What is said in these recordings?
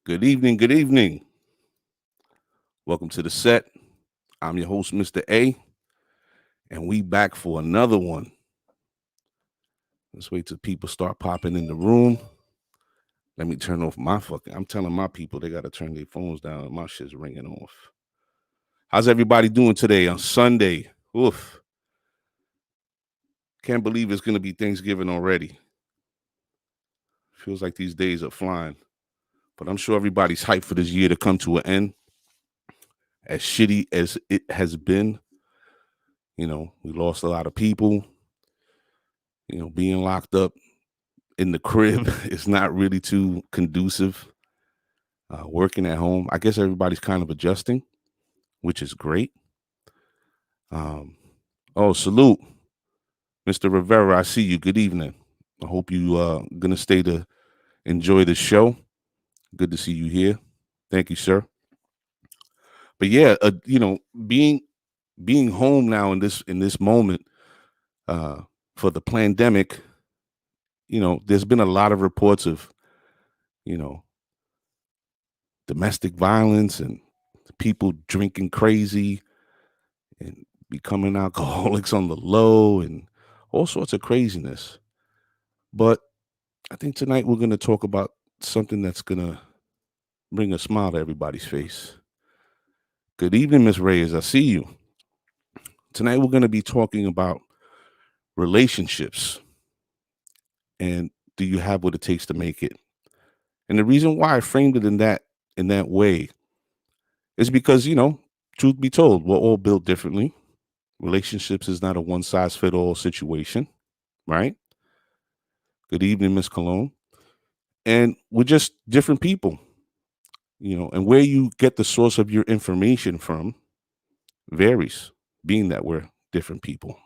Good evening. Good evening. Welcome to the set. I'm your host, Mr. A, and we back for another one. Let's wait till people start popping in the room. Let me turn off my fucking. I'm telling my people they gotta turn their phones down. My shit's ringing off. How's everybody doing today on Sunday? Oof. Can't believe it's gonna be Thanksgiving already. Feels like these days are flying. But I'm sure everybody's hyped for this year to come to an end. As shitty as it has been, we lost a lot of people. Being locked up in the crib is not really too conducive. Working at home, I guess everybody's kind of adjusting, which is great. Um, oh, salute, Mr. Rivera. I see you. Good evening. I hope you gonna stay to enjoy the show. Good to see you here. Thank you, sir. But yeah, being home now in this moment uh, for the pandemic, there's been a lot of reports of you know domestic violence and people drinking crazy and becoming alcoholics on the low and all sorts of craziness. But I think tonight we're going to talk about something that's going to bring a smile to everybody's face. Good evening, Miss Reyes. I see you. Tonight we're going to be talking about relationships and do you have what it takes to make it? And the reason why I framed it in that way is because, truth be told, we're all built differently. Relationships is not a one size fit all situation, right? Good evening, Miss Cologne. And we're just different people, and where you get the source of your information from varies, being that we're different people.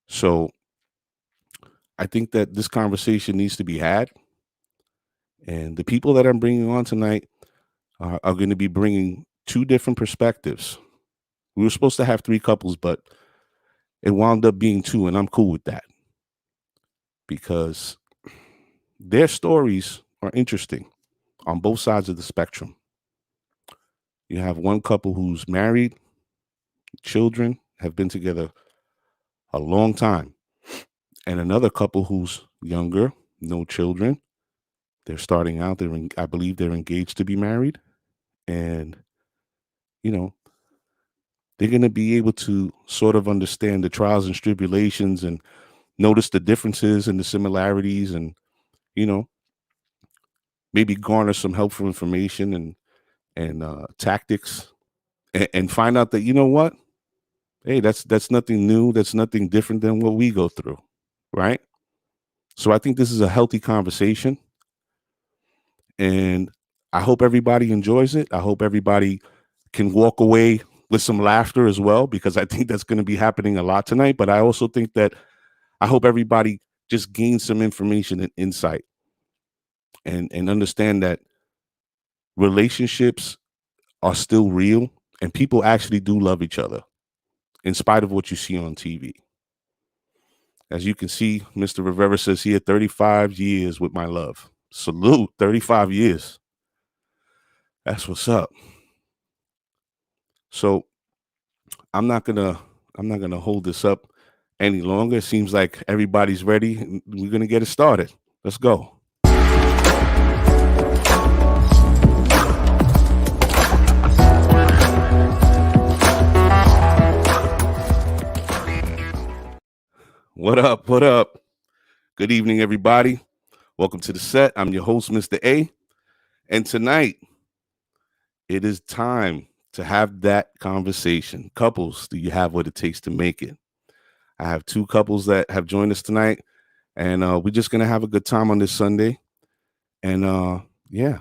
So I think that this conversation needs to be had. And the people that I'm bringing on tonight are going to be bringing two different perspectives. We were supposed to have three couples, but it wound up being two, and I'm cool with that because their stories are interesting on both sides of the spectrum. You have one couple who's married, children, have been together a long time, and another couple who's younger, no children. They're starting out. I believe they're engaged to be married, and you know they're going to be able to sort of understand the trials and tribulations and notice the differences and the similarities, and you know maybe garner some helpful information and tactics, and find out that what, hey, that's nothing new. That's nothing different than what we go through, right? So I think this is a healthy conversation, and I hope everybody enjoys it. I hope everybody can walk away with some laughter as well, because I think that's going to be happening a lot tonight. But I also think that I hope everybody just gains some information and insight, and understand that relationships are still real and people actually do love each other in spite of what you see on TV. As you can see, Mr. Rivera says here 35 years with my love. Salute, 35 years. That's what's up. So I'm not gonna hold this up any longer. It seems like everybody's ready. We're gonna get it started. Let's go. What up? What up? Good evening, everybody. Welcome to the set. I'm your host, Mr. A. And tonight, it is time to have that conversation. Couples, do you have what it takes to make it? I have two couples that have joined us tonight, and we're just going to have a good time on this Sunday. And yeah,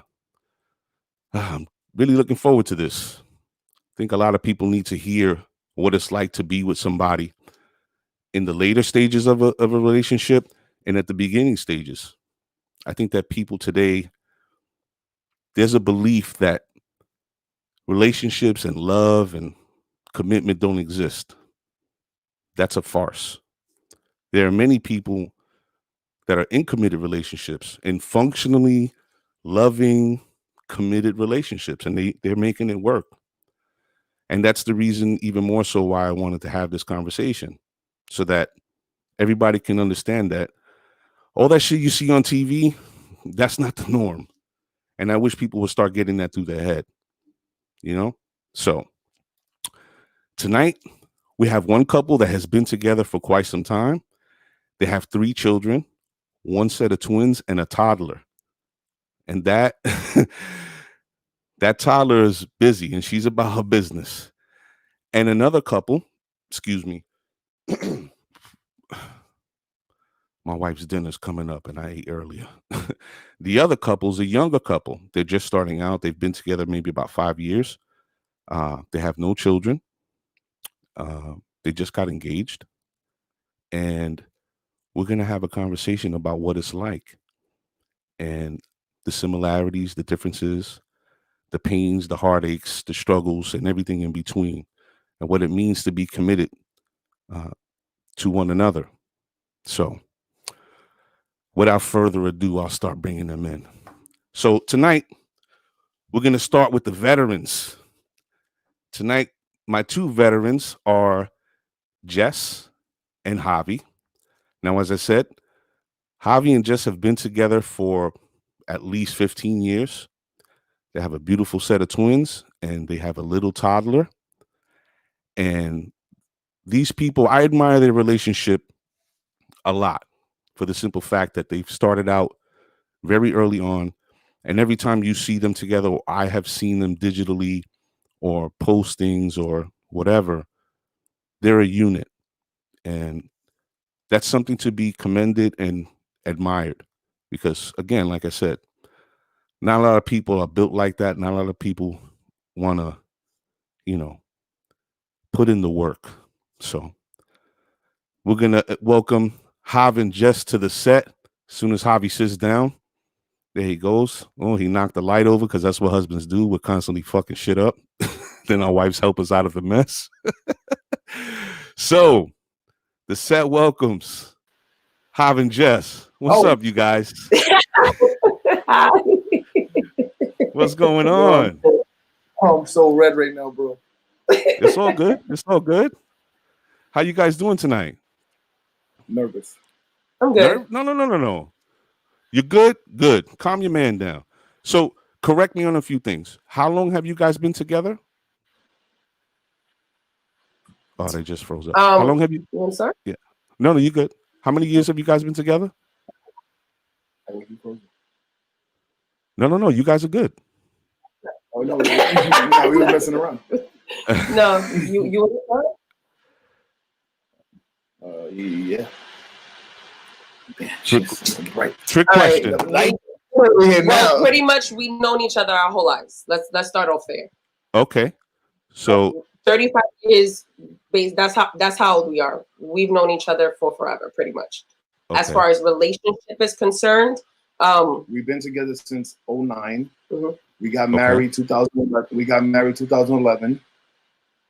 I'm really looking forward to this. I think a lot of people need to hear what it's like to be with somebody in the later stages of a relationship and at the beginning stages. I think that people today, there's a belief that relationships and love and commitment don't exist. That's a farce. There are many people that are in committed relationships, in functionally loving, committed relationships, and they're making it work. And that's the reason, even more so, why I wanted to have this conversation, so that everybody can understand that all that shit you see on TV, that's not the norm. And I wish people would start getting that through their head, you know? So tonight, we have one couple that has been together for quite some time. They have 3 children, 1 set of twins, and a toddler. And that that toddler is busy, and she's about her business. And another couple, excuse me, my wife's dinner's coming up, and I ate earlier. The other couple's a younger couple. They're just starting out. They've been together maybe about 5 years. They have no children. They just got engaged. And we're going to have a conversation about what it's like, and the similarities, the differences, the pains, the heartaches, the struggles, and everything in between, and what it means to be committed to one another. So without further ado, I'll start bringing them in. So tonight, we're going to start with the veterans. Tonight, my 2 veterans are Jess and Javi. Now, as I said, Javi and Jess have been together for at least 15 years. They have a beautiful set of twins, and they have a little toddler. And these people, I admire their relationship a lot, for the simple fact that they've started out very early on. And every time you see them together, or I have seen them digitally or postings or whatever, they're a unit. And that's something to be commended and admired. Because again, like I said, not a lot of people are built like that. Not a lot of people want to, put in the work. So we're going to welcome Javi and Jess to the set. As soon as Javi sits down, there he goes. Oh, he knocked the light over, because that's what husbands do. We're constantly fucking shit up. Then our wives help us out of the mess. So the set welcomes Javi and Jess. What's up, you guys? Hi. What's going on? I'm so red right now, bro. It's all good. It's all good. How you guys doing tonight? Nervous. I'm good. No. You're good? Good. Calm your man down. So correct me on a few things. How long have you guys been together? Oh, they just froze up. How long have you? I'm sorry? Yeah. No, you good. How many years have you guys been together? No. You guys are good. Oh, no. We were messing around. No, you were Yeah. Trick question. Right. Well, pretty much we've known each other our whole lives. Let's start off there. Okay. So 35 years, that's how old we are. We've known each other for forever, pretty much. Okay. As far as relationship is concerned, we've been together since 2009. Mm-hmm. We got married 2011. We got married 2011.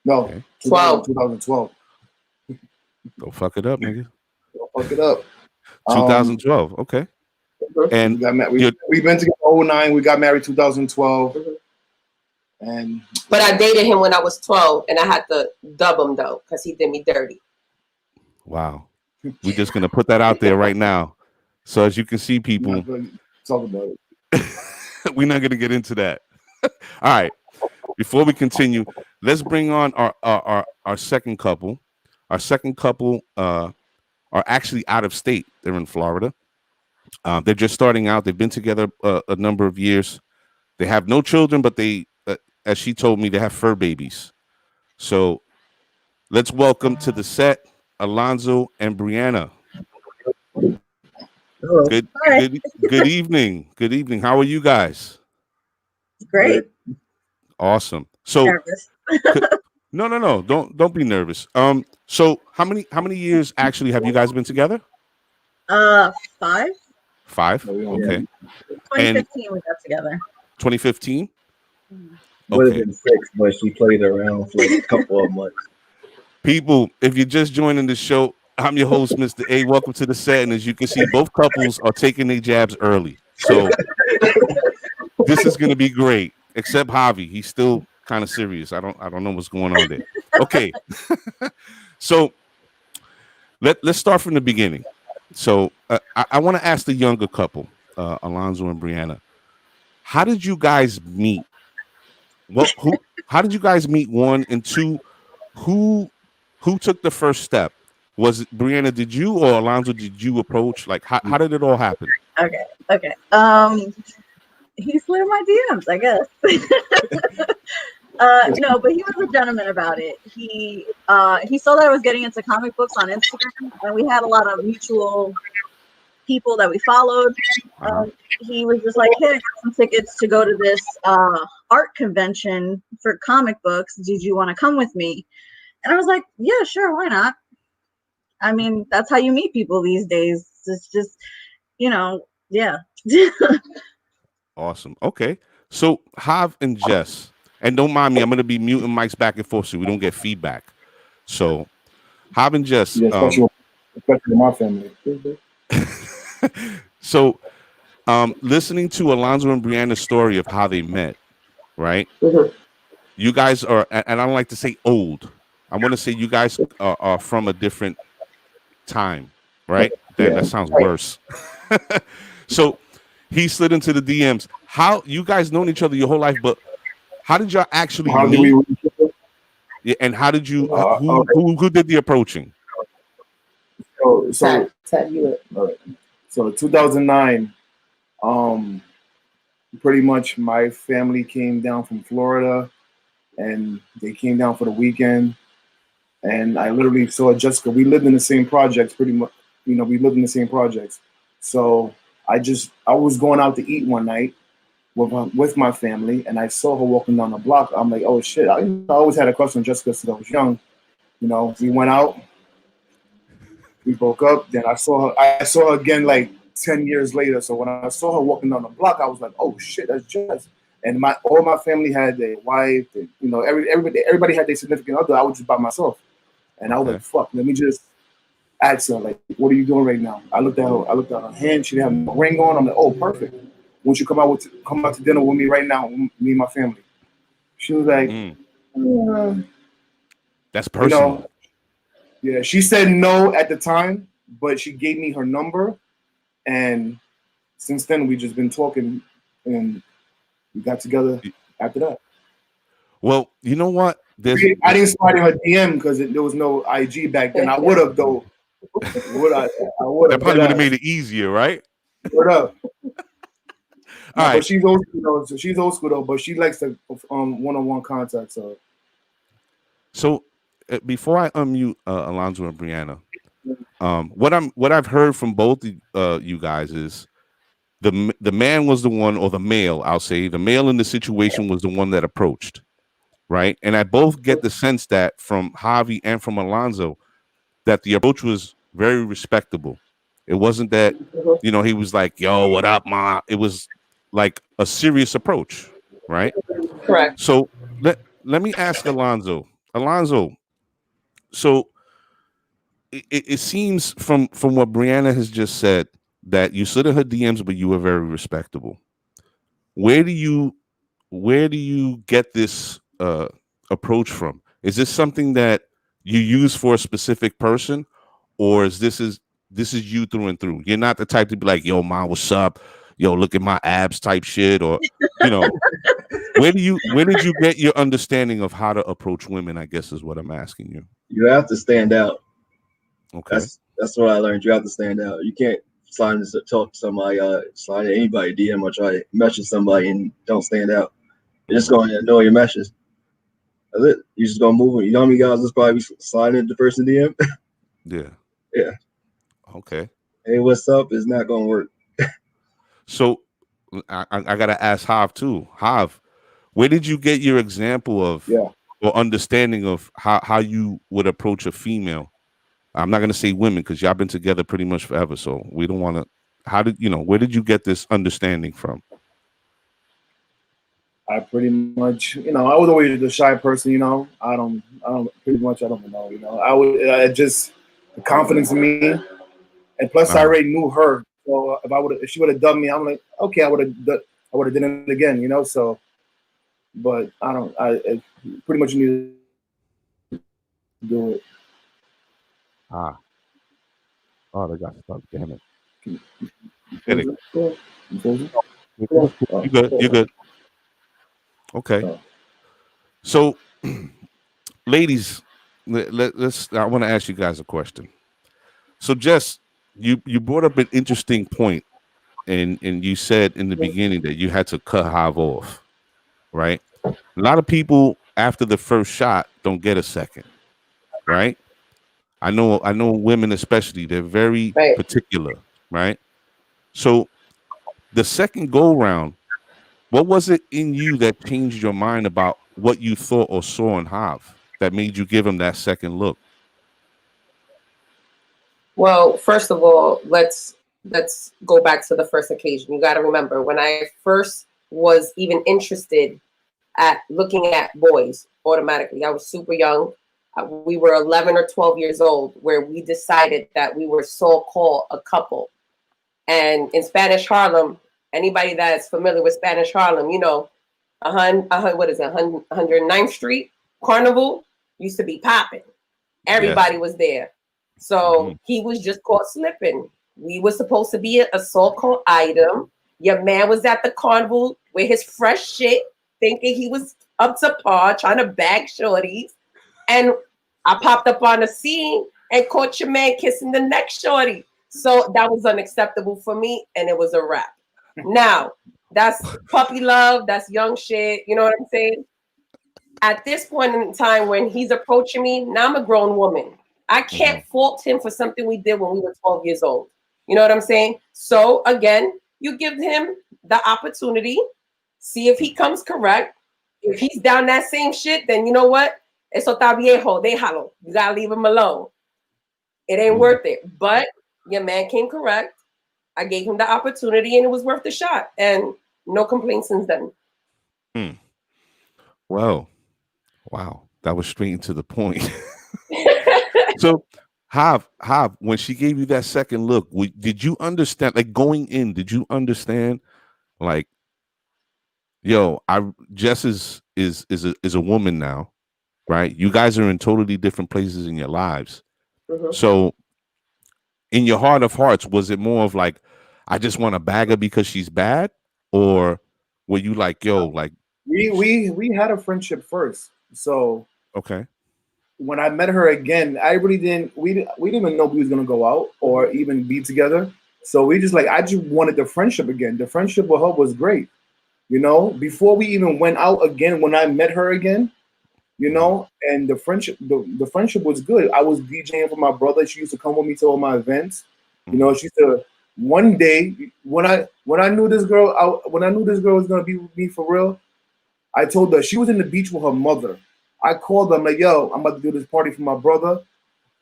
No, 2012. Don't fuck it up, nigga. Don't fuck it up. 2012. Okay. And we've been together 2009. We got married 2012. But I dated him when I was 12, and I had to dub him though, because he did me dirty. Wow. We're just gonna put that out there right now. So as you can see, people, talk about it. We're not gonna get into that. All right. Before we continue, let's bring on our second couple. Our second couple are actually out of state. They're in Florida. They're just starting out. They've been together a number of years. They have no children, but they, as she told me, they have fur babies. So let's welcome to the set Alonzo and Brianna. Hello. Good evening. Good evening. How are you guys? Great. Awesome. So nervous. No. Don't be nervous. So how many years actually have you guys been together? 5. 5. Okay. 2015 we got together. 2015. Would have been 6, but she played around for like a couple of months. People, if you're just joining the show, I'm your host, Mr. A. Welcome to the set. And as you can see, both couples are taking their jabs early. So This is gonna be great. Except Javi, he's still kind of serious. I don't know what's going on there. Okay, so let's start from the beginning. So I want to ask the younger couple, Alonzo and Brianna, how did you guys meet? Well, who? How did you guys meet? One and two, who took the first step? Was it Brianna? Did you or Alonzo? Did you approach? Like, how did it all happen? Okay. He slid my DMs, I guess. No, but he was a gentleman about it. He saw that I was getting into comic books on Instagram, and we had a lot of mutual people that we followed. He was just like, "Hey, I got some tickets to go to this art convention for comic books. Did you want to come with me?" And I was like, "Yeah, sure, why not?" I mean, that's how you meet people these days. It's just, yeah. Awesome. Okay. So Hav and Jess, and don't mind me, I'm gonna be muting mics back and forth so we don't get feedback. So Hav and Jess, Yeah, especially in my family. so listening to Alonzo and Brianna's story of how they met, right? Mhm. You guys are, and I don't like to say old. I want to say you guys are from a different time, right? Damn, that sounds worse. So he slid into the DMs. How you guys known each other your whole life, but how did y'all actually How meet? did we? Yeah, and how did you? Okay. Who did the approaching? So Ted, you So 2009, pretty much my family came down from Florida, and they came down for the weekend. And I literally saw Jessica. We lived in the same projects, pretty much. We lived in the same projects. So I was going out to eat one night with my family, and I saw her walking down the block. I'm like, oh shit! I always had a crush on Jessica since I was young. We went out. We broke up. Then I saw her. I saw her again like 10 years later. So when I saw her walking down the block, I was like, "Oh shit, that's Jess." And all my family had their wife. And, everybody had their significant other. I was just by myself, and I was like, "Fuck, let me just ask her like, what are you doing right now?" I looked at her hand. She didn't have a ring on. I'm like, "Oh, perfect. Won't you come out to dinner with me right now? Me and my family." She was like, "That's personal." Yeah, she said no at the time, but she gave me her number, and since then we just been talking, and we got together after that. Well, you know what? I didn't slide in her DM because there was no IG back then. I would have though. I would have. That probably would have made it easier, right? What up? All right. But she's old school though. So she's old school though, but she likes the one-on-one contact. So before I unmute Alonzo and Brianna, what I've heard from both you guys is the man was the one, or the male, I'll say, the male in the situation was the one that approached, right? And I both get the sense that from Javi and from Alonzo that the approach was very respectable. It wasn't that, he was like, "Yo, what up, ma?" It was like a serious approach, right? correct. So let me ask Alonzo. Alonzo, so it seems from what Brianna has just said that you slid in her DMs, but you were very respectable. Where do you get this approach from? Is this something that you use for a specific person, or this is you through and through? You're not the type to be like, "Yo, mom, what's up? Yo, look at my abs," type shit, or where did you get your understanding of how to approach women? I guess is what I'm asking you. You have to stand out. Okay. That's what I learned. You have to stand out. You can't slide into talk to somebody, slide to anybody DM or try to message somebody and don't stand out. You're just going to annoy your meshes. That's it. You're just gonna move it. You know how many guys just probably sliding into the person DM? Yeah. Yeah. Okay. Hey, what's up? It's not gonna work. So I gotta ask Hav too. Hav, where did you get your example of or understanding of how you would approach a female? I'm not gonna say women because y'all been together pretty much forever, so we don't want to. Where did you get this understanding from? I pretty much, I was always the shy person, I don't know, I just the confidence in me, and plus I already knew her. So if she would have done me, I'm like, okay, I would have I would have done it again, you know. So, but I pretty much need to do it. Ah, oh, they got stuck. Damn it. Get Close it. it. Cool. You close it? You Cool. good. You good. Okay. Oh. So, ladies, let's. I want to ask you guys a question. So, Jess, you brought up an interesting point, and you said in the beginning that you had to cut Hive off, right? A lot of people after the first shot don't get a second, right? I know women especially, they're very Right. particular, right? So the second go round, what was it in you that changed your mind about what you thought or saw in Hav that made you give him that second look? Well, first of all, let's go back to the first occasion. You got to remember when I first was even interested at looking at boys automatically. I was super young. We were 11 or 12 years old where we decided that we were so-called a couple. And in Spanish Harlem, anybody that's familiar with Spanish Harlem, you know, what is it, 109th Street Carnival used to be popping. Yes. Everybody was there. So he was just caught slipping. We were supposed to be a so-called item. Your man was at the carnival with his fresh shit, thinking he was up to par, trying to bag shorties. And I popped up on the scene and caught your man kissing the next shorty. So that was unacceptable for me, and it was a wrap. Now, that's puppy love, that's young shit, you know what I'm saying? At this point in time when he's approaching me, now I'm a grown woman. I can't fault him for something we did when we were 12 years old. You know what I'm saying? So again, you give him the opportunity, see if he comes correct. If he's down that same shit, then you know what? Eso está viejo, déjalo. You gotta leave him alone. It ain't worth it. But your man came correct. I gave him the opportunity and it was worth the shot. And no complaints since then. Well, wow, that was straight into the point. So, Hav, when she gave you that second look, did you understand? Like going in, did you understand? Like, yo, Jess is a woman now, right? You guys are in totally different places in your lives. So, in your heart of hearts, was it more of like, I just want to bag her because she's bad, or were you like, yo, like, We had a friendship first, so okay, when I met her again, I really didn't. We didn't even know we was gonna go out or even be together. So we just like I just wanted the friendship again. The friendship with her was great, you know. Before we even went out again, when I met her again, you know, and the friendship was good. I was DJing for my brother. She used to come with me to all my events. You know, she used to. One day when I knew this girl, when I knew this girl was gonna be with me for real, I told her she was in the beach with her mother. I called her, I'm like, yo, I'm about to do this party for my brother,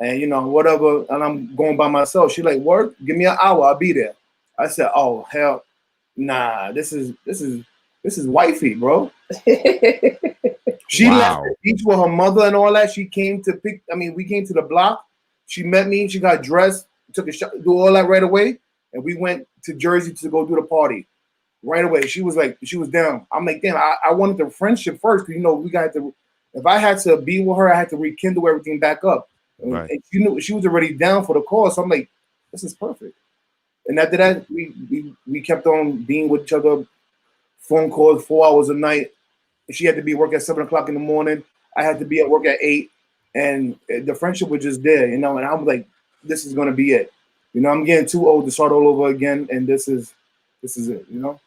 and you know, whatever, and I'm going by myself. She like, work, give me an hour, I'll be there. I said, oh hell, nah, this is wifey, bro. She left the beach with her mother and all that. She came to we came to the block. She met me, she got dressed, took a shot, do all that right away, and we went to Jersey to go do the party. Right away, she was down. I'm like, damn, I wanted the friendship first, because you know we got to. If I had to be with her, I had to rekindle everything back up. right. And she knew she was already down for the cause. So I'm like, this is perfect. And after that, we kept on being with each other, phone calls 4 hours a night. She had to be at work at 7 o'clock in the morning. I had to be at work at 8, and the friendship was just there, you know. And I'm like, this is gonna be it. You know, I'm getting too old to start all over again, and this is it. You know.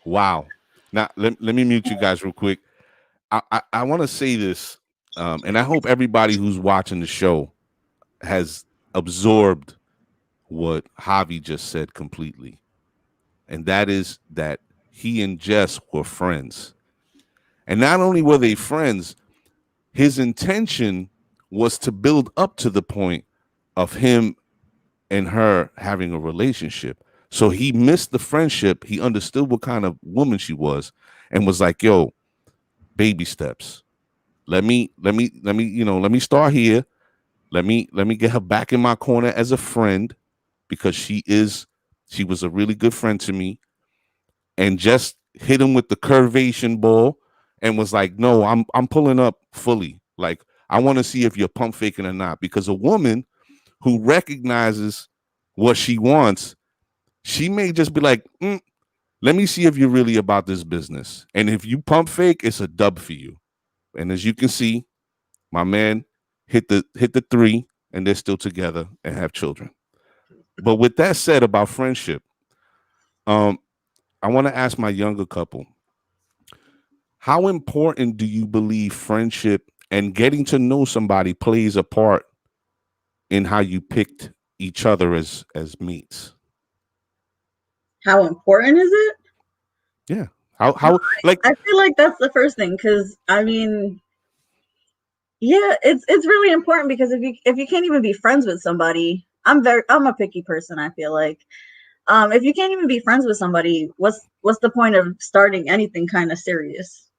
Wow. Now let me mute you guys real quick. I want to say this, and I hope everybody who's watching the show has absorbed what Javi just said completely. And that is that he and Jess were friends. And not only were they friends, his intention was to build up to the point of him and her having a relationship. So he missed the friendship. He understood what kind of woman she was and was like, yo, baby steps. Let me start here. Let me get her back in my corner as a friend, because she was a really good friend to me. and just hit him with the curvation ball and was like, no, I'm pulling up fully. Like, I want to see if you're pump faking or not. Because a woman who recognizes what she wants, she may just be like, let me see if you're really about this business. And if you pump fake, it's a dub for you. And as you can see, my man hit the 3, and they're still together and have children. But with that said about friendship, I want to ask my younger couple, how important do you believe friendship and getting to know somebody plays a part in how you picked each other as mates? How important is it? Yeah. How like I feel like that's the first thing, because I mean, yeah, it's really important, because if you can't even be friends with somebody, I'm a picky person, I feel like. If you can't even be friends with somebody, what's the point of starting anything kind of serious?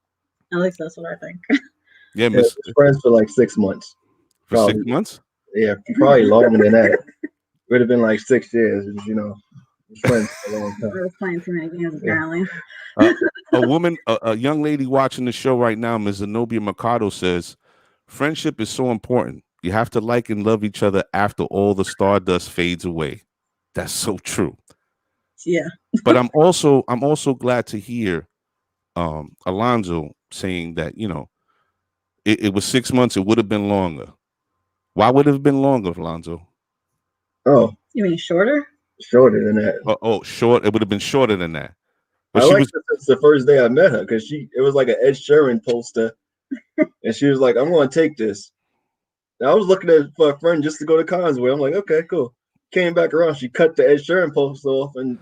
At least that's what I think. yeah, Yeah, miss, we're friends for like 6 months. for 6 Probably. months? Yeah, probably longer than that. Would have been like 6 years, you know. We're friends for a long I time. was playing too many games, apparently. A woman, a young lady watching the show right now, Ms. Zenobia Mercado, says, friendship is so important. You have to like and love each other after all the stardust fades away. That's so true. Yeah. But I'm also glad to hear Alonzo saying that, it was 6 months, it would have been longer. Why would it have been longer, Alonzo? Oh, You mean shorter? shorter than that. Short. It would have been shorter than that. But I she liked was her since the first day I met her, because it was like an Ed Sheeran poster, and she was like, "I'm going to take this." And I was looking at for a friend just to go to cons with. I'm like, "Okay, cool." Came back around, she cut the Ed Sheeran poster off and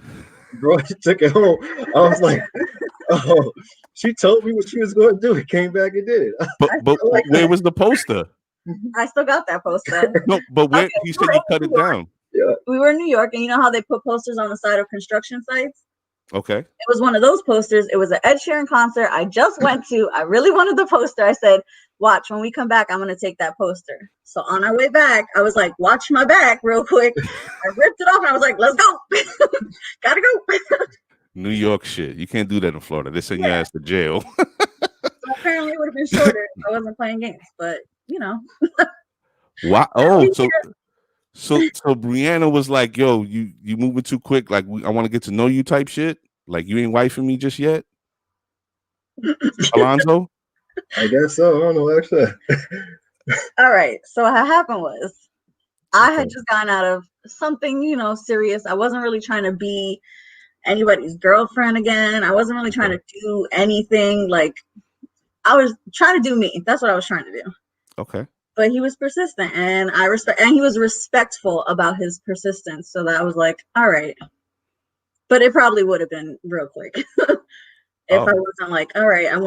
brought took it home. I was like, "Oh." She told me what she was going to do. He came back and did it. but I but still like where that. was the poster? I still got that poster. No, but where Okay, he we said were you in cut New it York. down. Yeah. We were in New York, and you know how they put posters on the side of construction sites? Okay. It was one of those posters. It was an Ed Sheeran concert I just went to. I really wanted the poster. I said, watch, when we come back, I'm going to take that poster. So on our way back, I was like, watch my back real quick. I ripped it off, and I was like, let's go. Gotta go. New York shit. You can't do that in Florida. They send your Yeah. ass to jail. So apparently it would have been shorter if I wasn't playing games. But, Why? at Oh, least so Brianna was like, "Yo, you moving too quick. Like, I want to get to know you, type shit. Like, you ain't wifing me just yet, Alonzo." I guess so. I don't know actually. all right. So what happened was I had Okay. just gotten out of something, serious. I wasn't really trying to be anybody's girlfriend again. I wasn't really trying to do anything. Like, I was trying to do me. That's what I was trying to do. Okay. But he was persistent, and he was respectful about his persistence. So that I was like, all right. But it probably would have been real quick if I Oh, wasn't like, all right, I don't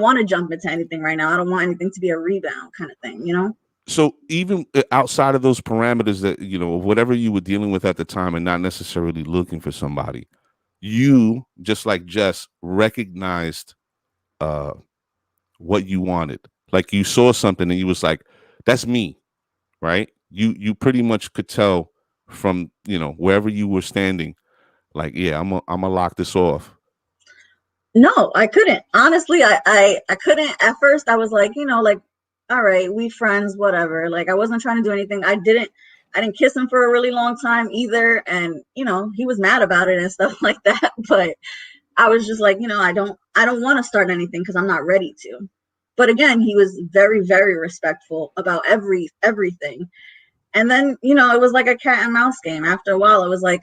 want to jump into anything right now. I don't want anything to be a rebound kind of thing. so even outside of those parameters that whatever you were dealing with at the time, and not necessarily looking for somebody, you just like Jess recognized uh what you wanted. Like, you saw something and you was like, "That's me." Right? You pretty much could tell from wherever you were standing. Like, yeah, I'm gonna lock this off. No, I couldn't. Honestly, I couldn't at first. I was like, like, all right, we friends, whatever. Like, I wasn't trying to do anything. I didn't kiss him for a really long time either. And, he was mad about it and stuff like that. But I was just like, I don't want to start anything because I'm not ready to. But again, he was very, very respectful about everything. And then, it was like a cat and mouse game. After a while, it was like,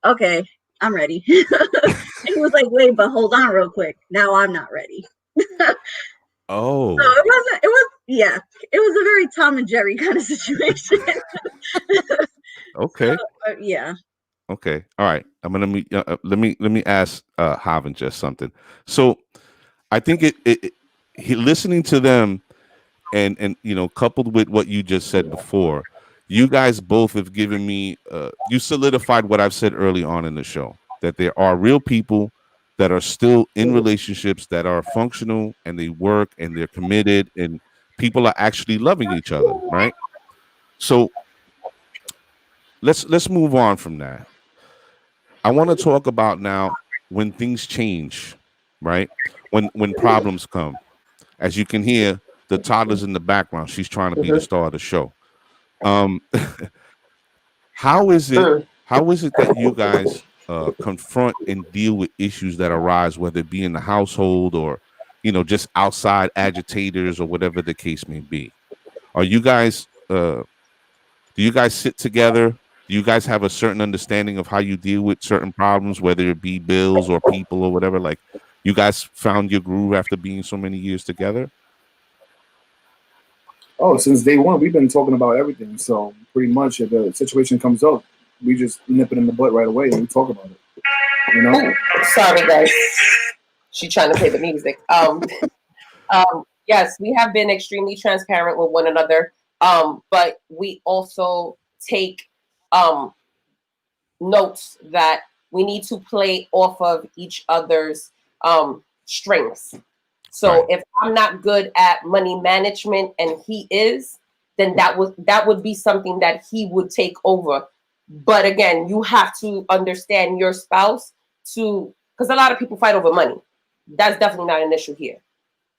okay, I'm ready. And he was like, wait, but hold on real quick. Now I'm not ready. Oh, So yeah, it was a very Tom and Jerry kind of situation. okay. Yeah. Okay. All right. I'm gonna let me ask Haven just something. So I think listening to them and coupled with what you just said before, you guys both have given me you solidified what I've said early on in the show, that there are real people that are still in relationships that are functional and they work and they're committed and people are actually loving each other, right? So let's move on from that. I want to talk about now when things change, right? When problems come, as you can hear, the toddler's in the background. She's trying to be the star of the show. Um, how is it? How is it that you guys confront and deal with issues that arise, whether it be in the household or, just outside agitators or whatever the case may be? Are you guys? Do you guys sit together? Do you guys have a certain understanding of how you deal with certain problems, whether it be bills or people or whatever? Like, you guys found your groove after being so many years together? Oh, since day one, we've been talking about everything. So pretty much, if a situation comes up, we just nip it in the butt right away and we talk about it. You know? Ooh, sorry, guys. She trying to play the music. Yes, we have been extremely transparent with one another. But we also take notes that we need to play off of each other's strengths. So Right. if I'm not good at money management and he is, then that would be something that he would take over. But again, you have to understand your spouse to, because a lot of people fight over money. That's definitely not an issue here.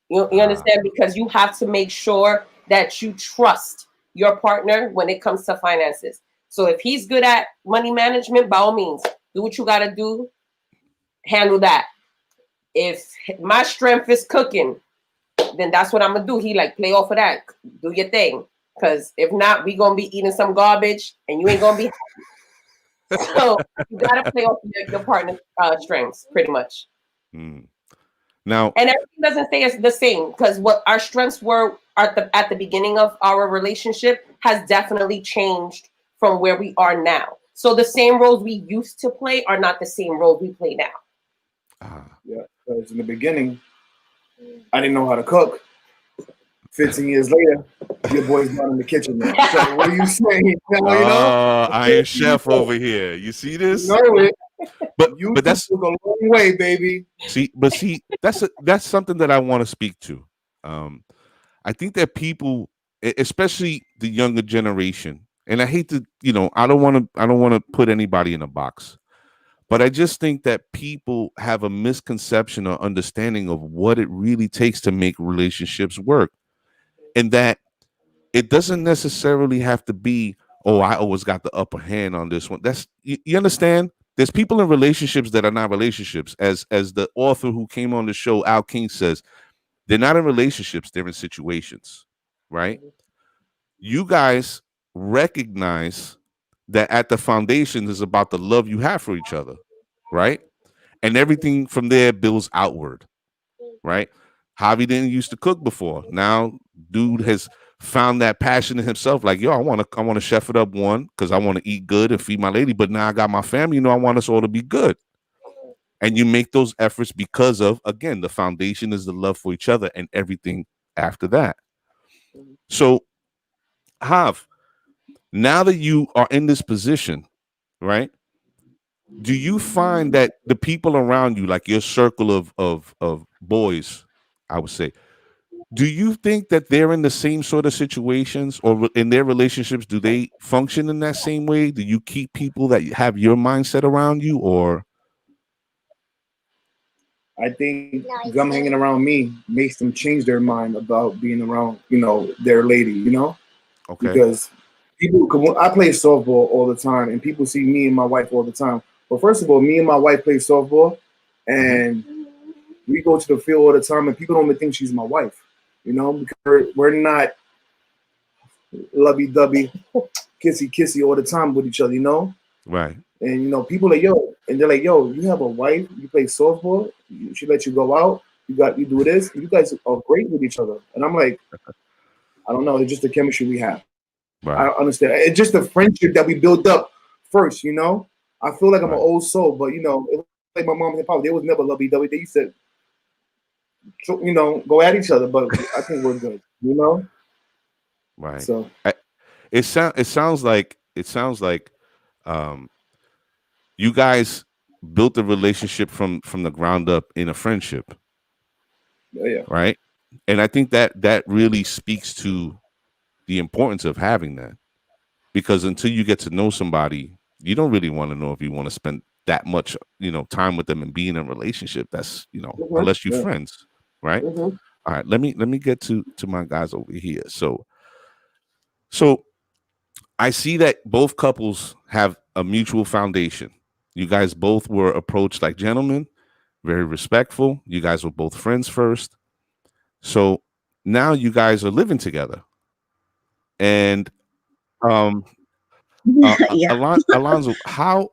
You understand? Because you have to make sure that you trust your partner when it comes to finances. So if he's good at money management, by all means, do what you got to do, handle that. If my strength is cooking, then that's what I'm gonna do. He like play off of that, do your thing. Because if not, we gonna be eating some garbage, and you ain't gonna be happy. So you gotta play off your partner's strengths, pretty much. Mm. Now, And everything doesn't stay as the same, because what our strengths were at the beginning of our relationship has definitely changed from where we are now. So the same roles we used to play are not the same roles we play now. Yeah, because in the beginning, I didn't know how to cook. 15 years later, your boy's not in the kitchen now. So what are you saying? Now, you know? Iron Chef over here. You see You this? know it. But You but that's took a long way, baby. see that's something that I want to speak to. I think that people, especially the younger generation, and I hate to, I don't want to put anybody in a box, but I just think that people have a misconception or understanding of what it really takes to make relationships work, and that it doesn't necessarily have to be, oh, I always got the upper hand on this one. That's you understand? There's people in relationships that are not relationships. As the author who came on the show, Al King, says, they're not in relationships, they're in situations, right? You guys recognize that at the foundation is about the love you have for each other, right? And everything from there builds outward, right? Javi didn't used to cook before. Now, dude has found that passion in himself. Like, yo, I want to chef it up, one, because I want to eat good and feed my lady. But now I got my family. I want us all to be good. And you make those efforts because of, again, the foundation is the love for each other and everything after that. So, Hav, now that you are in this position, right? Do you find that the people around you, like your circle of boys, I would say, do you think that they're in the same sort of situations, or in their relationships, do they function in that same way? Do you keep people that have your mindset around you, or I think them hanging around me makes them change their mind about being around, their lady, okay? because I play softball all the time, and people see me and my wife all the time. But first of all, me and my wife play softball, Mhm. and we go to the field all the time, and people don't even think she's my wife, because we're not lovey-dovey, kissy all the time with each other. Right. And people like, yo, and they're like, yo, you have a wife, you play softball, she let you go out, you do this, you guys are great with each other. And I'm like, I don't know, it's just the chemistry we have. I Right. don't understand. It's just the friendship that we built up first. I feel like I'm an Right. old soul, but it's like my mom and papa, they was never lovey-dovey. They used to, go at each other, but I think we're good. Right. So It sounds like um you guys built a relationship from the ground up in a friendship, yeah. right? And I think that really speaks to the importance of having that, because until you get to know somebody, you don't really want to know if you want to spend that much, time with them and be in a relationship. That's, Mhm. unless you're Yeah. friends, right? Mhm. All right, let me get to my guys over here. So I see that both couples have a mutual foundation. You guys both were approached like gentlemen, very respectful. You guys were both friends first. So now you guys are living together. And Yeah. Alonzo, how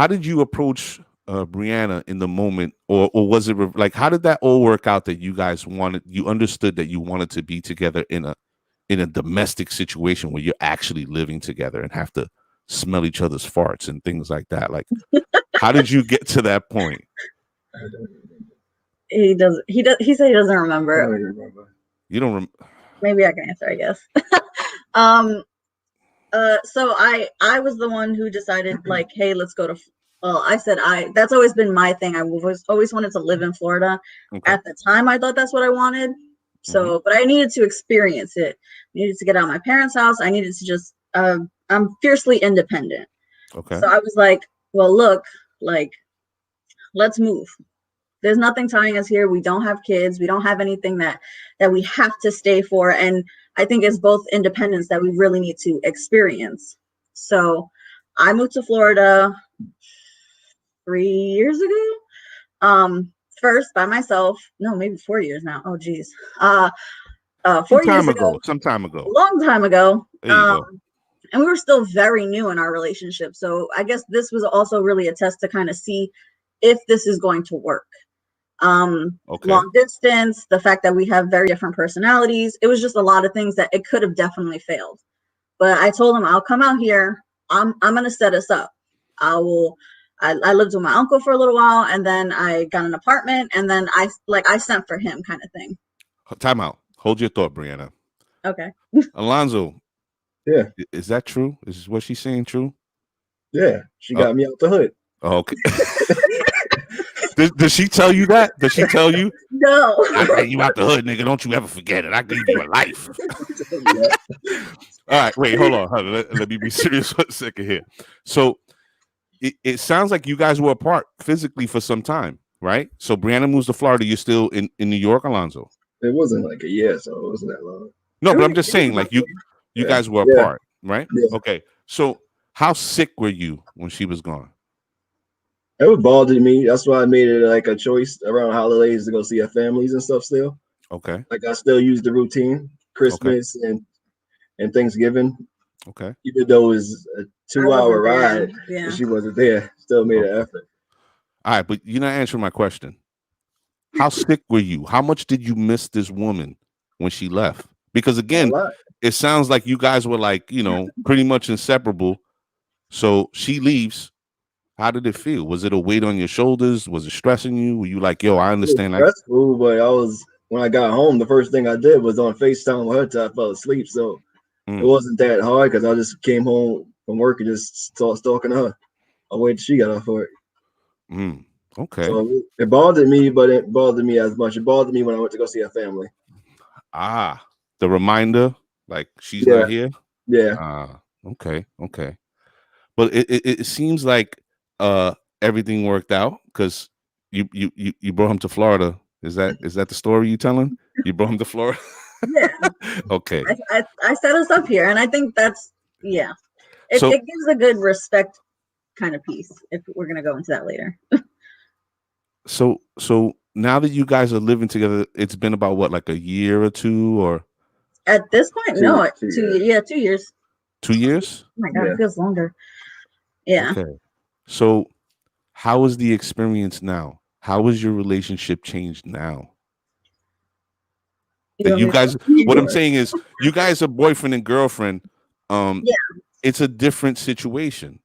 did you approach Brianna in the moment, or was it like, how did that all work out that you understood that you wanted to be together in a domestic situation where you're actually living together and have to smell each other's farts and things like that? Like, how did you get to that point? He does. He said he doesn't I remember. don't even remember. You don't Maybe I can answer, I guess. So I was the one who decided, like, hey, let's go to. Well, I said that's always been my thing. I always wanted to live in Florida. Okay. At the time, I thought that's what I wanted. So, but I needed to experience it. I needed to get out of my parents' house. I needed to just. I'm fiercely independent. Okay. So I was like, well, look, like, let's move. There's nothing tying us here. We don't have kids. We don't have anything that we have to stay for. And I think it's both independence that we really need to experience. So I moved to Florida 3 years ago. First by myself. No, maybe 4 years now. Oh geez. 4 years ago, Some time a ago. long time ago. There you go. And we were still very new in our relationship. So I guess this was also really a test to kind of see if this is going to work. Okay. Long distance, the fact that we have very different personalities. It was just a lot of things that it could have definitely failed. But I told him, I'll come out here. I'm gonna set us up. I lived with my uncle for a little while, and then I got an apartment, and then I sent for him, kind of thing. Time out. Hold your thought, Brianna. Okay. Alonzo, Yeah, is that true? Is what she's saying true? yeah. She Oh. got me out the hood. Okay. Does she tell you that? Does she tell you? No. I ran you out the hood, nigga. Don't you ever forget it. I gave you a life. All right, wait, hold on. Let me be serious for a second here. So it sounds like you guys were apart physically for some time, right? So Brianna moves to Florida. You're still in New York, Alonzo? It wasn't like a year, so it wasn't that long. No, but I'm just saying, like, you Yeah. guys were Yeah. apart, right? Yeah. Okay. So how sick were you when she was gone? It would bother me. That's why I made it like a choice around holidays to go see our families and stuff still. Okay. Like I still use the routine, Christmas and Thanksgiving, Okay. even though it was a 2-hour ride, Yeah. and she wasn't there. Still made an effort. All right, but you're not answering my question. How sick were you? How much did you miss this woman when she left? Because again, A lot. it sounds like you guys were like, pretty much inseparable. So she leaves. How did it feel? Was it a weight on your shoulders? Was it stressing you? Were you like, yo, I It was understand. stressful, but when I got home, the first thing I did was on FaceTime with her till I fell asleep. So it wasn't that hard because I just came home from work and just started stalking her. I waited till she got off work. Okay. So it bothered me, but it bothered me as much. It bothered me when I went to go see her family. The reminder, like she's not here. Yeah. Okay. But it seems like everything worked out because you brought him to Florida. Is that the story you telling? You brought him to Florida? Yeah. Okay. I set us up here, and I think that's it gives a good respect kind of piece if we're gonna go into that later. So now that you guys are living together, it's been about what, like a year or two, or at this point, 2 years. 2 years. 2 years? Oh my god, it feels longer. Yeah. Okay. So how is the experience now? How is your relationship changed now? That you guys, what I'm saying is, you guys are boyfriend and girlfriend. It's a different situation.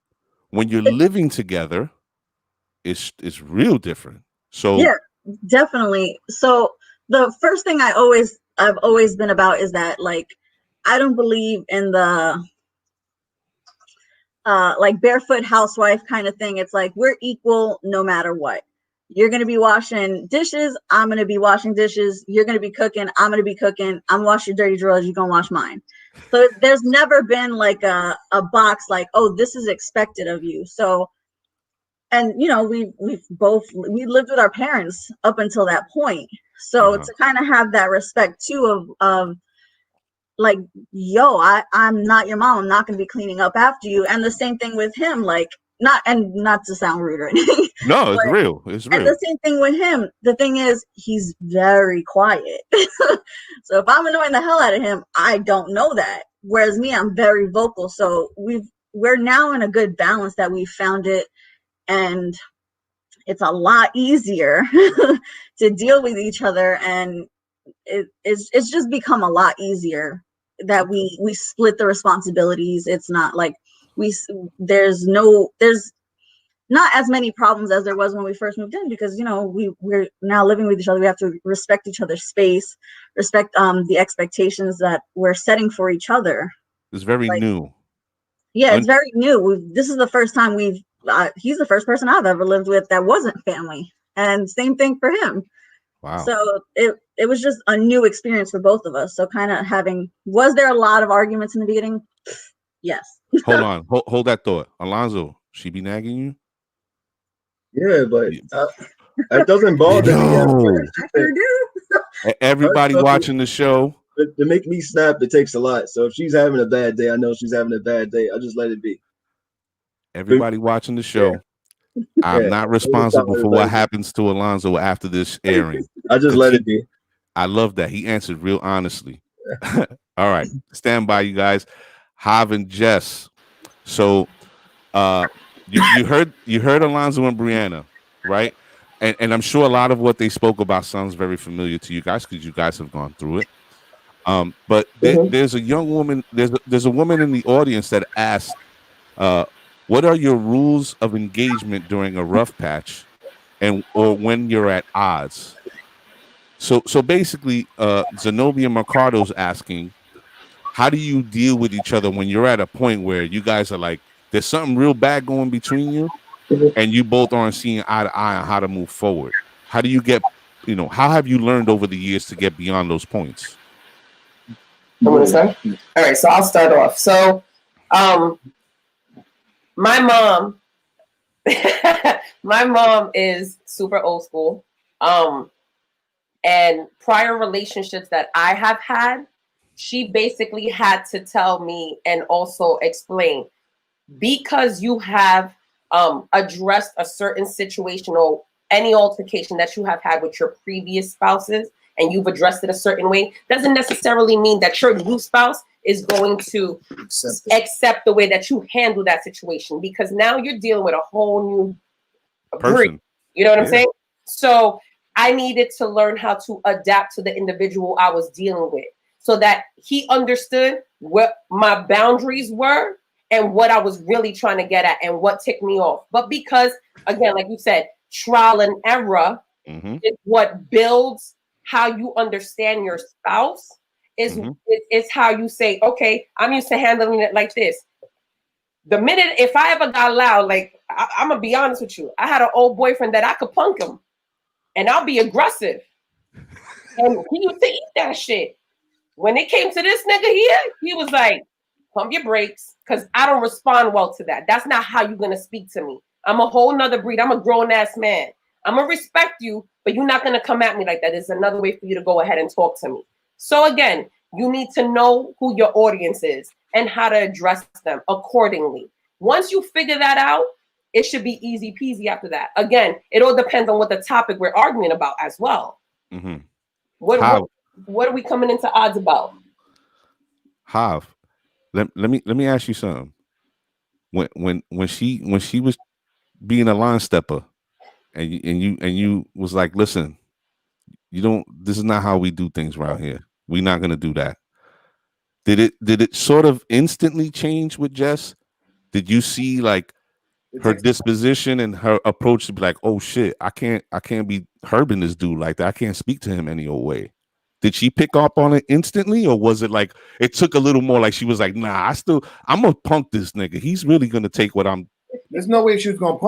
When you're living together, it's real different. So yeah, definitely. So the first thing I've always been about is that, like, I don't believe in the like barefoot housewife kind of thing. It's like we're equal no matter what. You're going to be washing dishes. I'm going to be washing dishes. You're going to be cooking. I'm going to be cooking. I'm washing your dirty drawers. You're going to wash mine. So there's never been like a box like, oh, this is expected of you. So, and we lived with our parents up until that point. So to kind of have that respect too of like, yo, I'm not your mom. I'm not going to be cleaning up after you. And the same thing with him, like, not to sound rude or anything. No, it's real. It's real. And the same thing with him. The thing is, he's very quiet. So if I'm annoying the hell out of him, I don't know that. Whereas me, I'm very vocal. So we're now in a good balance that we've found it, and it's a lot easier to deal with each other, and it's just become a lot easier that we split the responsibilities. It's not like there's not as many problems as there was when we first moved in, because we're now living with each other. We have to respect each other's space, respect the expectations that we're setting for each other. It's very new. Yeah, it's very new. This is the first time he's the first person I've ever lived with that wasn't family, and same thing for him. Wow. So it was just a new experience for both of us. So kind of was there a lot of arguments in the beginning? Yes. Hold on. Hold that thought. Alonzo, she be nagging you? Yeah, but it doesn't bother me. I sure do. Everybody watching the show. To make me snap, it takes a lot. So if she's having a bad day, I know she's having a bad day. I just let it be. Everybody watching the show. Yeah. I'm not responsible for what happens to Alonzo after this airing. I just let it be. I love that. He answered real honestly. All right. Stand by, you guys. Hav and Jess. So you heard Alonzo and Brianna, right? And I'm sure a lot of what they spoke about sounds very familiar to you guys because you guys have gone through it. But there's a young woman, there's a woman in the audience that asked, what are your rules of engagement during a rough patch or when you're at odds? So basically, Zenobia Mercado's asking, how do you deal with each other when you're at a point where you guys are like, there's something real bad going between you and you both aren't seeing eye to eye on how to move forward? How do you get, how have you learned over the years to get beyond those points? I'm gonna start? All right, so I'll start off. So, my mom, my mom is super old school. And prior relationships that I have had, she basically had to tell me and also explain, because you have addressed a certain situation or any altercation that you have had with your previous spouses and you've addressed it a certain way, doesn't necessarily mean that your new spouse is going to accept the way that you handle that situation, because now you're dealing with a whole new person. You know what I'm saying? So I needed to learn how to adapt to the individual I was dealing with so that he understood what my boundaries were and what I was really trying to get at and what ticked me off. But because, again, like you said, trial and error is what builds how you understand your spouse, is how you say, okay, I'm used to handling it like this. The minute, if I ever got loud, like, I'm going to be honest with you, I had an old boyfriend that I could punk him and I'll be aggressive. And he used to eat that shit. When it came to this nigga here, he was like, pump your brakes, because I don't respond well to that. That's not how you're going to speak to me. I'm a whole nother breed. I'm a grown-ass man. I'm going to respect you, but you're not going to come at me like that. There's another way for you to go ahead and talk to me. So again, you need to know who your audience is and how to address them accordingly. Once you figure that out, it should be easy peasy after that. Again, it all depends on what the topic we're arguing about as well. What are we coming into odds about? Hav, let me ask you something. When she was being a line stepper, and you was like, listen, this is not how we do things around here. We're not gonna do that. Did it sort of instantly change with Jess? Did you see like her disposition and her approach to be like, oh shit, I can't be herbing this dude like that. I can't speak to him any old way. Did she pick up on it instantly, or was it like it took a little more? Like she was like, nah, I'm gonna punk this nigga. He's really gonna take what I'm. There's no way she was gonna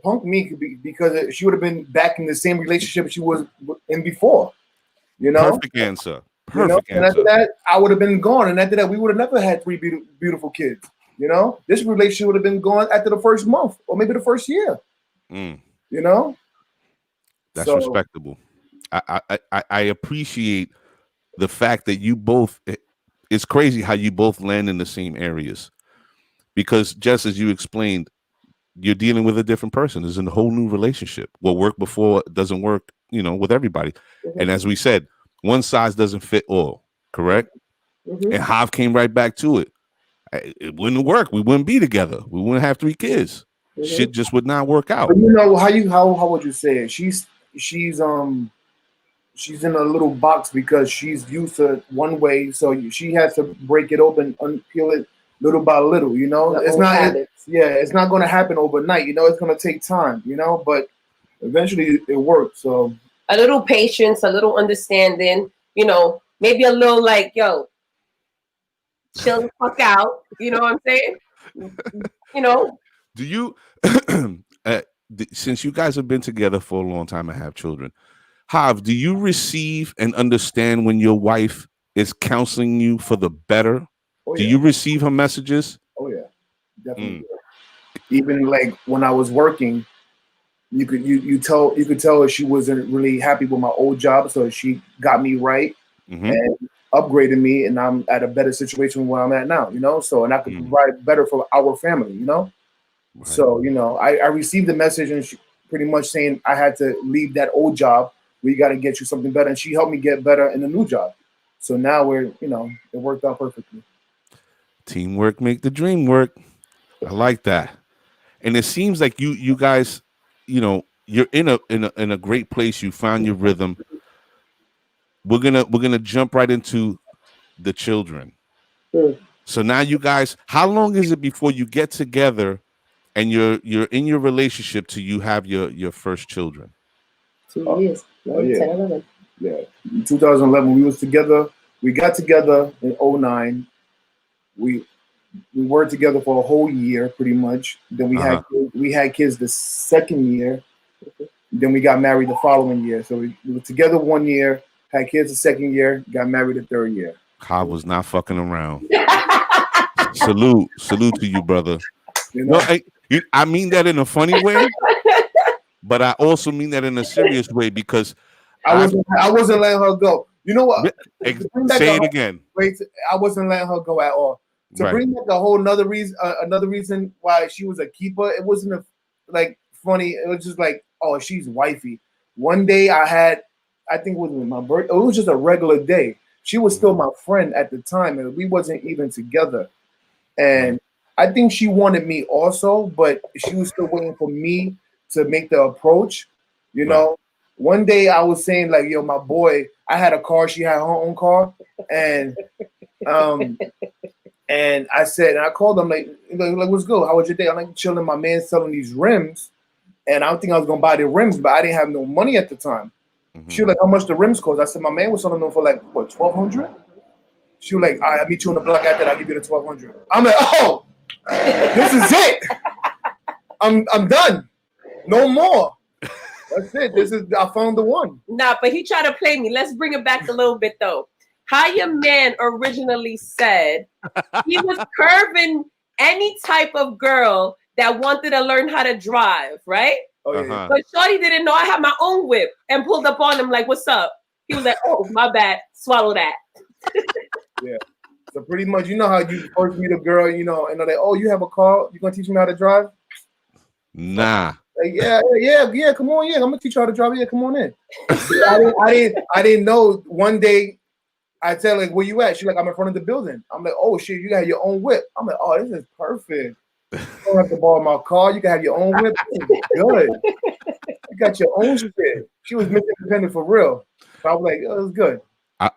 punk me because she would have been back in the same relationship she was in before. You know. Perfect answer. You know, Perfect and after answer. that, I would have been gone, and after that, we would have never had three beautiful kids. You know, this relationship would have been gone after the first month or maybe the first year. You know, That's respectable. I appreciate the fact that you both. It's crazy how you both land in the same areas, because just as you explained, you're dealing with a different person. It's a whole new relationship. What worked before doesn't work, with everybody. And as we said, one size doesn't fit all. Correct. And Hav came right back to it. It wouldn't work. We wouldn't be together. We wouldn't have 3 kids. Shit just would not work out. But you know how would you say it? She's in a little box because she's used to one way, so she has to break it open, unpeel it little by little. You know, it's not. It's not going to happen overnight. You know, it's going to take time. You know, but eventually it works. So a little patience, a little understanding. You know, maybe a little like, yo, chill the fuck out. You know what I'm saying? You know. Do you, since you guys have been together for a long time and have children, Hav, do you receive and understand when your wife is counseling you for the better? Oh, do you receive her messages? Oh yeah, definitely. Even like when I was working, you could tell her she wasn't really happy with my old job, so she got me right and upgraded me, and I'm at a better situation where I'm at now. You know, so and I could provide better for our family. You know, so I received the message, and she pretty much saying I had to leave that old job. We got to get you something better, and she helped me get better in the new job. So now it worked out perfectly. Teamwork make the dream work. I like that. And it seems like you guys, you're in a great place. You found your rhythm. We're gonna jump right into the children. So now you guys, how long is it before you get together and you're in your relationship till you have your first children? 2 years. 10, 11. Yeah. In 2011, we was together. We got together in 2009. We were together for a whole year, pretty much. Then we had kids the second year. Then we got married the following year. So we were together 1 year, had kids the second year, got married the third year. Hav was not fucking around. Salute to you, brother. No, I mean that in a funny way, but I also mean that in a serious way because I wasn't letting her go. You know what? Say it again. Wait, I wasn't letting her go at all. To bring back a whole another reason why she was a keeper, it wasn't funny. It was just like, oh, she's wifey. One day I think it was my birthday. It was just a regular day. She was still my friend at the time, and we wasn't even together. And I think she wanted me also, but she was still waiting for me to make the approach. You know, one day I was saying like, yo, my boy, I had a car. She had her own car, and and I said, and I called them like, what's good? How was your day? I'm like chilling. My man's selling these rims, and I don't think I was gonna buy the rims, but I didn't have no money at the time. She was like, how much the rims cost? I said, my man was selling them for like what, $1,200? She was like, all right, I'll meet you on the block after that. I'll give you the $1,200. I'm like, oh, this is it. I'm done. No more. That's it. I found the one. Nah, but he tried to play me. Let's bring it back a little bit though. How your man originally said he was curving any type of girl that wanted to learn how to drive, right? Oh, yeah. But Shorty didn't know I had my own whip and pulled up on him like, what's up? He was like, oh, my bad. Swallow that. Yeah. So pretty much, you know how you first meet a girl, and they're like, oh, you have a car? You going to teach me how to drive? Nah. Like, yeah, come on, yeah. I'm going to teach you how to drive. Yeah, come on in. I didn't know. One day, I tell her, like, where you at? She's like, I'm in front of the building. I'm like, oh, shit, you got your own whip. I'm like, oh, this is perfect. You don't have to borrow my car. You can have your own whip. This is good. You got your own shit. She was independent for real. So I was like, oh, it was good.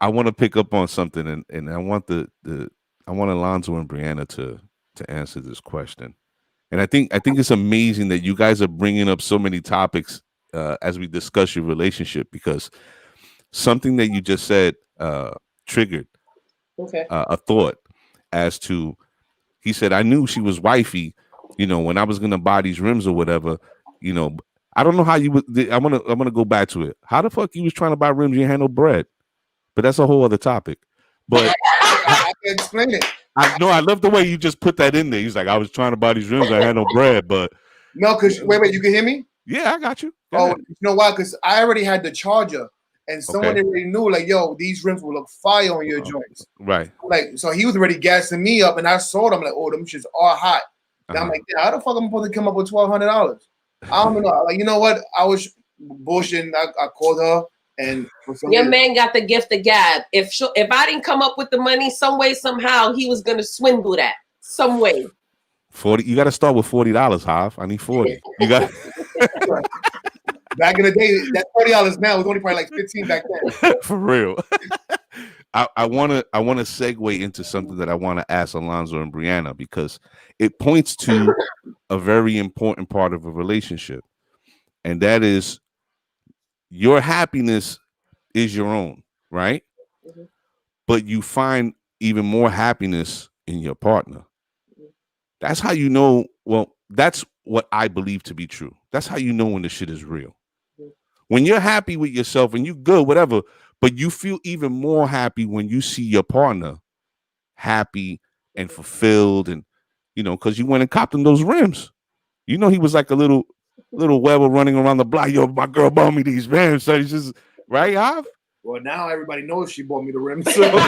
I want to pick up on something, and I want I want Alonzo and Brianna to answer this question. And I think it's amazing that you guys are bringing up so many topics as we discuss your relationship, because something that you just said triggered a thought as to, he said, I knew she was wifey, when I was going to buy these rims or whatever, I don't know how you would. I'm gonna go back to it. How the fuck you was trying to buy rims? You had no bread, but that's a whole other topic. But I can explain it. I love the way you just put that in there. He's like, I was trying to buy these rims. I had no bread, but no, because wait, you can hear me? Yeah, I got you. Go Oh, ahead. you know why? Because I already had the charger, and someone already knew, like, yo, these rims will look fire on your joints. Right. Like, so he was already gassing me up, and I saw them like, oh, them shits are hot. And I'm like, yeah, how the fuck am I supposed to come up with $1,200? I don't know. Like, you know what? I was bullshitting. I called her, and your man got the gift of gab. If I didn't come up with the money, some way, somehow, he was gonna swindle that some way. 40. You got to start with $40, Hav. I need 40. You got. Back in the day, that $40 now was only probably like 15 back then. For real. I want to segue into something that I want to ask Alonzo and Brianna, because it points to a very important part of a relationship, and that is your happiness is your own, right? Mm-hmm. But you find even more happiness in your partner. Mm-hmm. That's how you know. Well, that's what I believe to be true. That's how you know when the shit is real. Mm-hmm. When you're happy with yourself and you good, whatever, but you feel even more happy when you see your partner happy and fulfilled, and because you went and copped him those rims. He was like a little Weber running around the block. Yo, my girl bought me these rims. So he's just right, Hav? Well, now everybody knows she bought me the rims. So. Let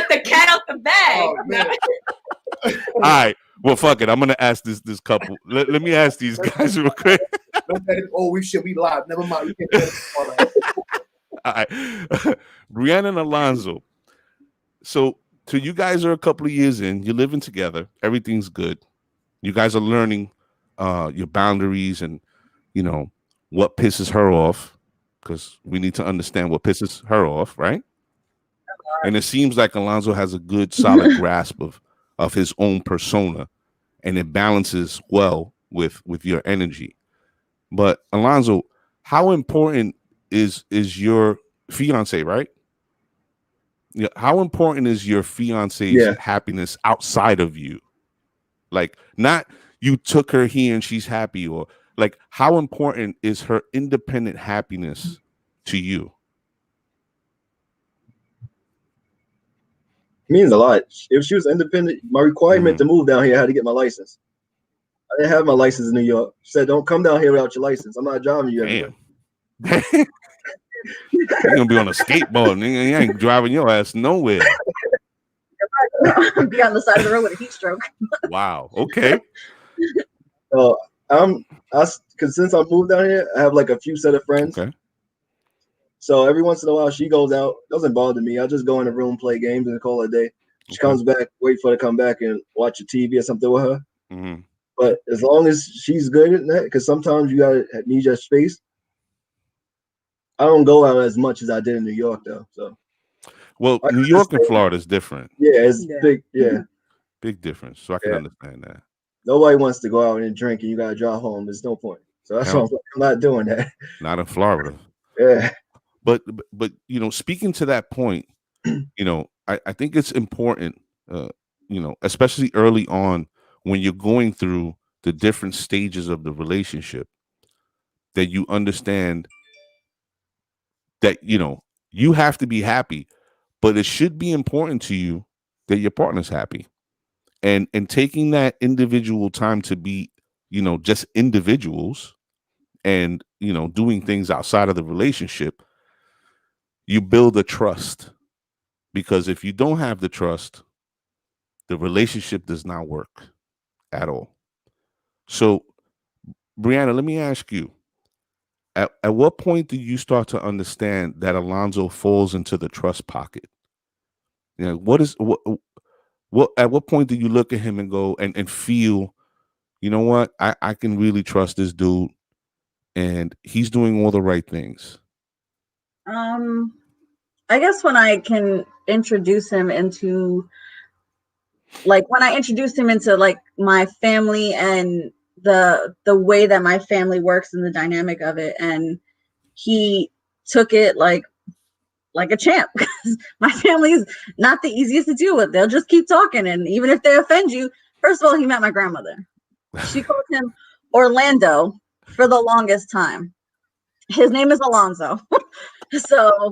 the cat out the bag. Oh, all right. Well, fuck it. I'm gonna ask this couple. Let me ask these guys real quick. We live. Never mind. All right. Brianna and Alonzo. So you guys are a couple of years in. You're living together. Everything's good. You guys are learning your boundaries and what pisses her off, because we need to understand what pisses her off, right? And it seems like Alonzo has a good, solid grasp of his own persona, and it balances well with your energy. But Alonzo, how important is your fiance, right? Yeah. How important is your fiance's happiness outside of you? Like, not you took her here and she's happy, or like, how important is her independent happiness to you? It means a lot. If she was independent, my requirement to move down here, I had to get my license. I didn't have my license in New York. She said, don't come down here without your license. I'm not driving you everywhere. Damn. You're going to be on a skateboard. You ain't driving your ass nowhere. Be on the side of the road with a heat stroke. Wow. Okay. Because since I moved down here, I have like a few set of friends. Okay. So every once in a while, she goes out. Doesn't bother me. I just go in the room, play games, and call it a day. She comes back, wait for her to come back and watch a TV or something with her. Mm-hmm. But as long as she's good at that, because sometimes you gotta need your space. I don't go out as much as I did in New York, though. So, well, New York and Florida is different. Yeah, it's big. Yeah, big difference. So I can understand that. Nobody wants to go out and drink, and you gotta drive home. There's no point. So that's why I'm not doing that. Not in Florida. Yeah. But speaking to that point, I think it's important, especially early on when you're going through the different stages of the relationship, that you understand that, you have to be happy, but it should be important to you that your partner's happy, and taking that individual time to be, just individuals, and, doing things outside of the relationship. You build a trust, because if you don't have the trust, the relationship does not work at all. So, Brianna, let me ask you, at what point do you start to understand that Alonzo falls into the trust pocket? What at what point do you look at him and go and feel, you know what, I can really trust this dude, and he's doing all the right things? I guess when I can introduce him into, like, when I introduced him into like my family and the way that my family works and the dynamic of it, and he took it like a champ. My family is not the easiest to deal with. They'll just keep talking, and even if they offend you, First of all, he met my grandmother. She called him Orlando for the longest time. His name is Alonzo. So,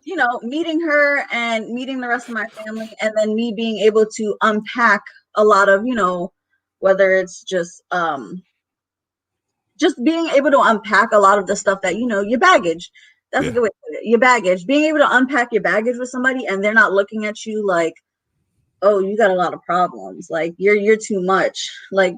you know, meeting her and meeting the rest of my family, and then me being able to unpack a lot of, you know, whether it's just being able to unpack a lot of the stuff that, you know, your baggage. That's a good way to put it. Your baggage. Being able to unpack your baggage with somebody and they're not looking at you like, oh, you got a lot of problems. Like you're too much. Like,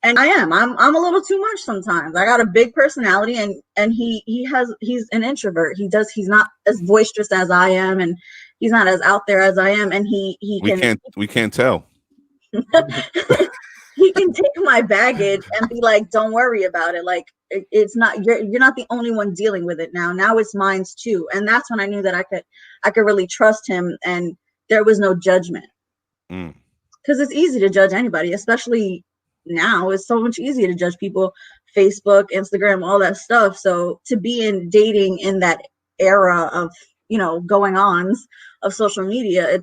and I'm a little too much sometimes. I got a big personality, and he's an introvert. He's not as boisterous as I am, and he's not as out there as I am, and we can't tell. He can take my baggage and be like, don't worry about it. Like it's not, you're not the only one dealing with it now it's mine too. And that's when I knew that I could really trust him, and there was no judgment. Because it's easy to judge anybody, especially now. It's so much easier to judge people. Facebook, Instagram, all that stuff. So to be in dating in that era of, you know, going ons of social media,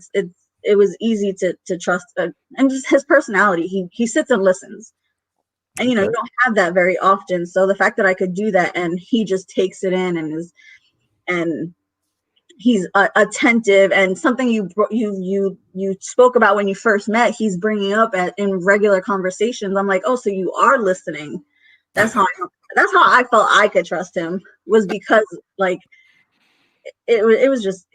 it was easy to trust, and just his personality. He sits and listens, and you know, you don't have that very often. So the fact that I could do that, and he just takes it in and he's attentive, and something you spoke about when you first met, he's bringing up in regular conversations. I'm like, oh, so you are listening. That's how I felt I could trust him, was because like it was just,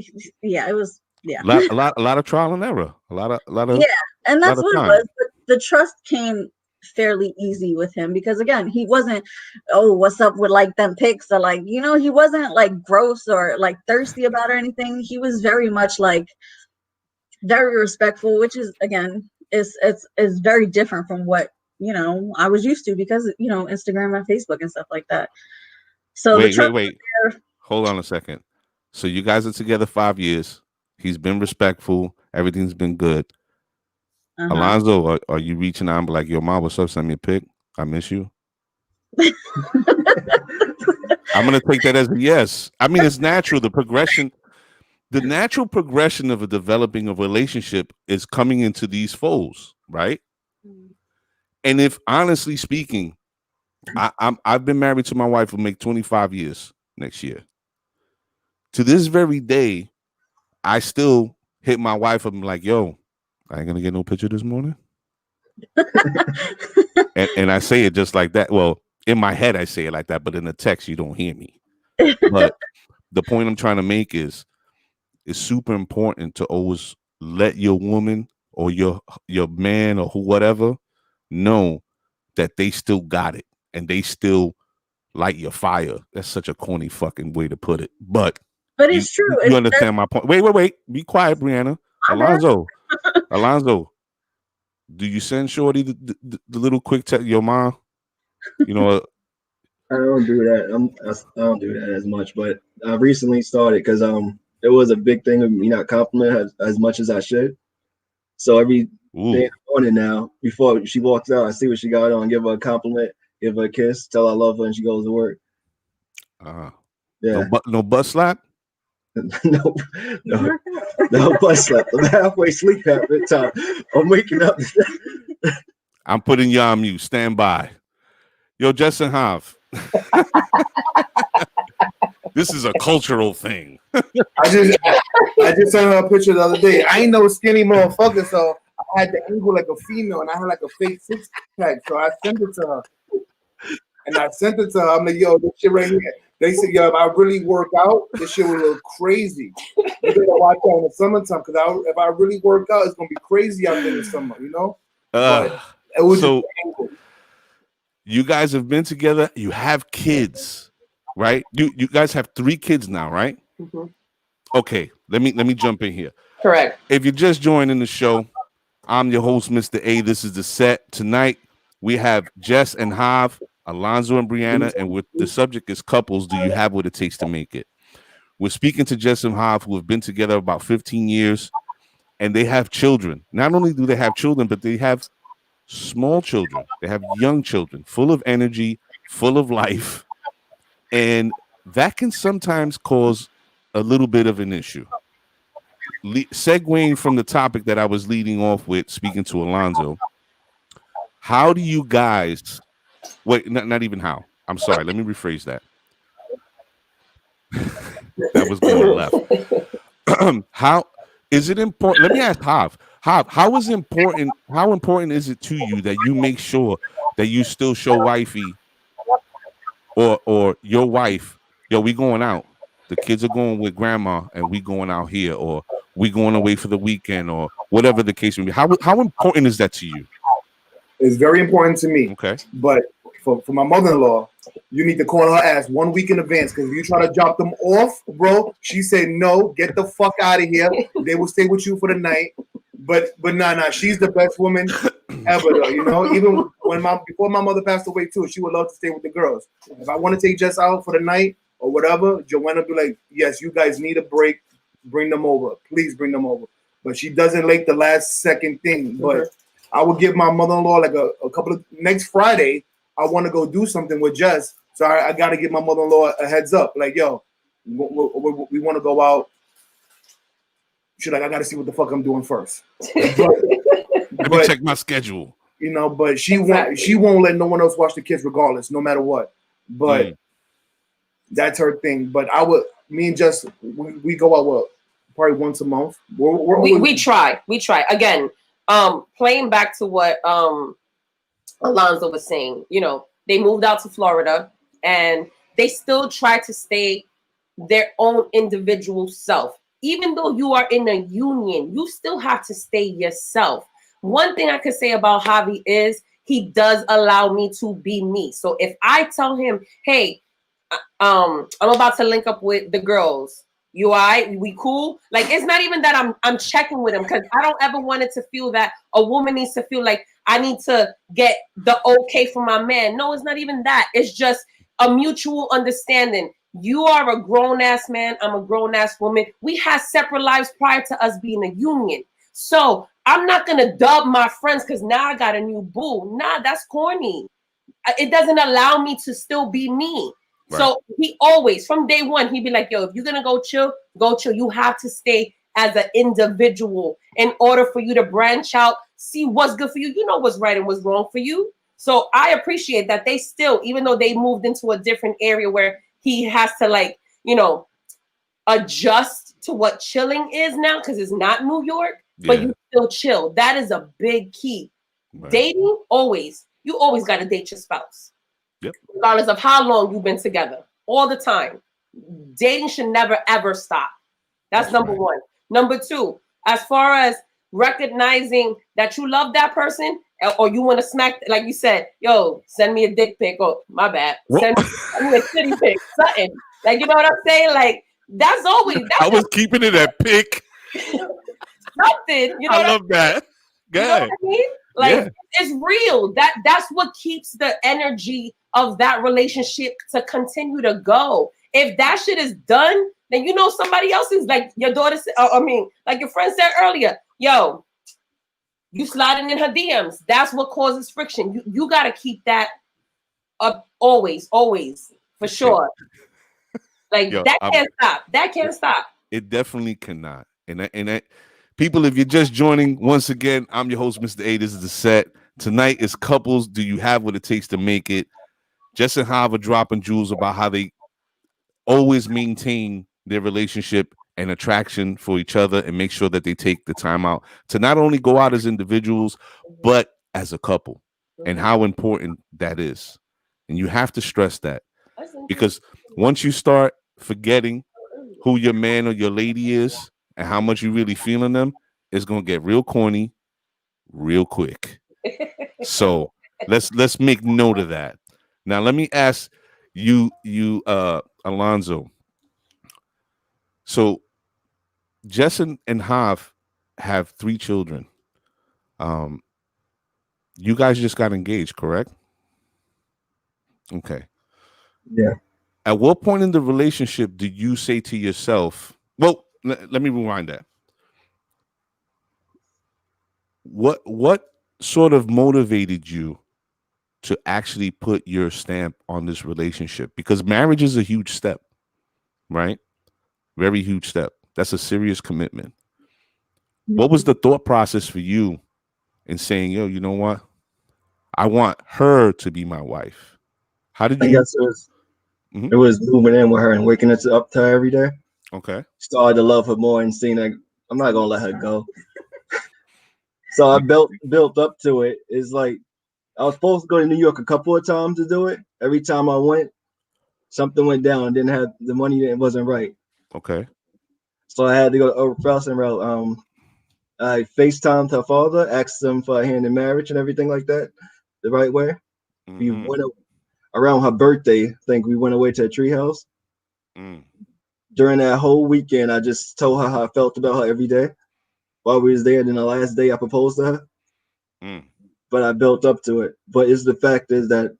yeah, it was. Yeah, a lot of trial and error. A lot of yeah, and that's what it was. But the trust came fairly easy with him, because again, he wasn't, oh, what's up with like them pics, or like, you know, he wasn't like gross or like thirsty about or anything. He was very much like very respectful, which is, again, is very different from what, you know, I was used to, because, you know, Instagram and Facebook and stuff like that. So wait. Hold on a second. So you guys are together 5 years. He's been respectful. Everything's been good. Alonzo, are you reaching out and be like, yo, mom, what's up? Send me a pic. I miss you. I'm going to take that as a yes. I mean, it's natural. The natural progression of developing a relationship is coming into these folds, right? And if, honestly speaking, I've been married to my wife, will make 25 years next year. To this very day, I still hit my wife and be like, yo, I ain't gonna get no picture this morning. and I say it just like that. Well, in my head, I say it like that, but in the text, you don't hear me. But the point I'm trying to make is, it's super important to always let your woman or your man or whatever know that they still got it and they still light your fire. That's such a corny fucking way to put it. But it's true. You understand my point. Wait. Be quiet, Brianna. Alonzo, do you send Shorty the little quick text, your mom? You know, I don't do that. I don't do that as much, but I recently started because it was a big thing of me not compliment as much as I should. So every day in the morning now, before she walks out, I see what she got on, give her a compliment, give her a kiss, tell her I love her, and she goes to work. Yeah. No butt slap? no butt slap. I'm halfway asleep half the time. I'm waking up. I'm putting you on mute. Stand by. Yo, Justin Hav. This is a cultural thing. I just sent her a picture the other day. I ain't no skinny motherfucker, so I had to angle like a female, and I had like a fake six pack. So I sent it to her. I'm like, yo, this shit right here. They said, yo, if I really work out, this shit will look crazy. You gotta watch out in the summertime, because if I really work out, it's gonna be crazy out there in the summer, you know? It was so you guys have been together, you have kids, right? You guys have 3 kids now, right? Mm-hmm. Okay, let me jump in here. Correct. If you're just joining the show, I'm your host, Mr. A. This is the set. Tonight we have Jess and Hav, Alonzo and Brianna, and the subject is couples. Do you have what it takes to make it? We're speaking to Jess and Hav, who have been together about 15 years, and they have children. Not only do they have children, but they have small children. They have young children, full of energy, full of life, and that can sometimes cause a little bit of an issue. Segueing from the topic that I was leading off with, speaking to Alonzo, how do you guys wait? Not even how. I'm sorry. Let me rephrase that. That was going left. How is it important? Let me ask Hav. How is important? How important is it to you that you make sure that you still show wifey or your wife, yo, we going out. The kids are going with grandma, and we going out here, or we going away for the weekend, or whatever the case may be. How important is that to you? It's very important to me. Okay. But for my mother-in-law, you need to call her ass 1 week in advance, because if you try to drop them off, bro, she said no, get the fuck out of here. They will stay with you for the night. But nah, she's the best woman ever, though. You know, even before my mother passed away too, she would love to stay with the girls. If I want to take Jess out for the night or whatever, Joanna be like, yes, you guys need a break. Bring them over. Please bring them over. But she doesn't like the last second thing. But I would give my mother-in-law like a couple of next Friday. I want to go do something with Jess, so I got to give my mother-in-law a heads up. Like, yo, we want to go out. She's like, I got to see what the fuck I'm doing first. Let me check my schedule. You know, but she won't let no one else watch the kids regardless, no matter what. But that's her thing. But me and Jess, we go out probably once a month. We try again. Playing back to what Alonzo was saying, you know, they moved out to Florida and they still try to stay their own individual self. Even though you are in a union, you still have to stay yourself. One thing I could say about Javi is he does allow me to be me. So if I tell him, hey, I'm about to link up with the girls, you all right? We cool? Like, it's not even that I'm checking with him, because I don't ever want it to feel that a woman needs to feel like I need to get the okay from my man. No, it's not even that. It's just a mutual understanding. You are a grown-ass man. I'm a grown-ass woman. We had separate lives prior to us being a union. So I'm not going to dub my friends because now I got a new boo. Nah, that's corny. It doesn't allow me to still be me. Right. So he always, from day one, he'd be like, yo, if you're going to go chill, go chill. You have to stay as an individual in order for you to branch out, see what's good for you. You know what's right and what's wrong for you. So I appreciate that they still, even though they moved into a different area where he has to, like, you know, adjust to what chilling is now, because it's not New York, but you still chill. That is a big key. Right. Dating, you always got to date your spouse. Yep. Regardless of how long you've been together, all the time. Dating should never, ever stop. That's number one. Number two, as far as recognizing that you love that person, or you want to smack, like you said, yo, send me a dick pic. Oh, my bad. Send me a titty pic, something. Like, you know what I'm saying? Like, that's always. I was keeping it at pic. Something. You know, I love that. You know what I mean? Like, it's real. That's what keeps the energy of that relationship to continue to go. If that shit is done, then you know somebody else is, like your daughter said, like your friend said earlier, yo, you sliding in her DMs. That's what causes friction. You got to keep that up always, for sure. Like, that can't stop. That can't stop. It definitely cannot. And people, if you're just joining, once again, I'm your host, Mr. A. This is The Set. Tonight is Couples. Do you have what it takes to make it? Jess and Hav are dropping jewels about how they always maintain their relationship and attraction for each other and make sure that they take the time out to not only go out as individuals, but as a couple, and how important that is. And you have to stress that, because once you start forgetting who your man or your lady is and how much you really feeling them, it's going to get real corny real quick. So let's make note of that. Now, let me ask you, Alonzo. So Jess and Hav have 3 children. You guys just got engaged, correct? Okay. Yeah. At what point in the relationship did you say to yourself, well, let me rewind that. What sort of motivated you to actually put your stamp on this relationship? Because marriage is a huge step, right? Very huge step. That's a serious commitment. What was the thought process for you in saying, yo, you know what? I want her to be my wife. How did I you? guess it was moving in with her and waking up to her every day. Okay. Started to love her more and seeing that I'm not gonna let her go. So I built up to it. It's like I was supposed to go to New York a couple of times to do it. Every time I went, something went down. Didn't have the money. It wasn't right. Okay. So I had to go over Felsen route. I FaceTimed her father, asked him for a hand in marriage and everything like that, the right way. We Mm-hmm. went around her birthday. I think we went away to a treehouse. Mm. During that whole weekend, I just told her how I felt about her every day while we was there. Then the last day, I proposed to her. Mm. But I built up to it. But it's the fact is that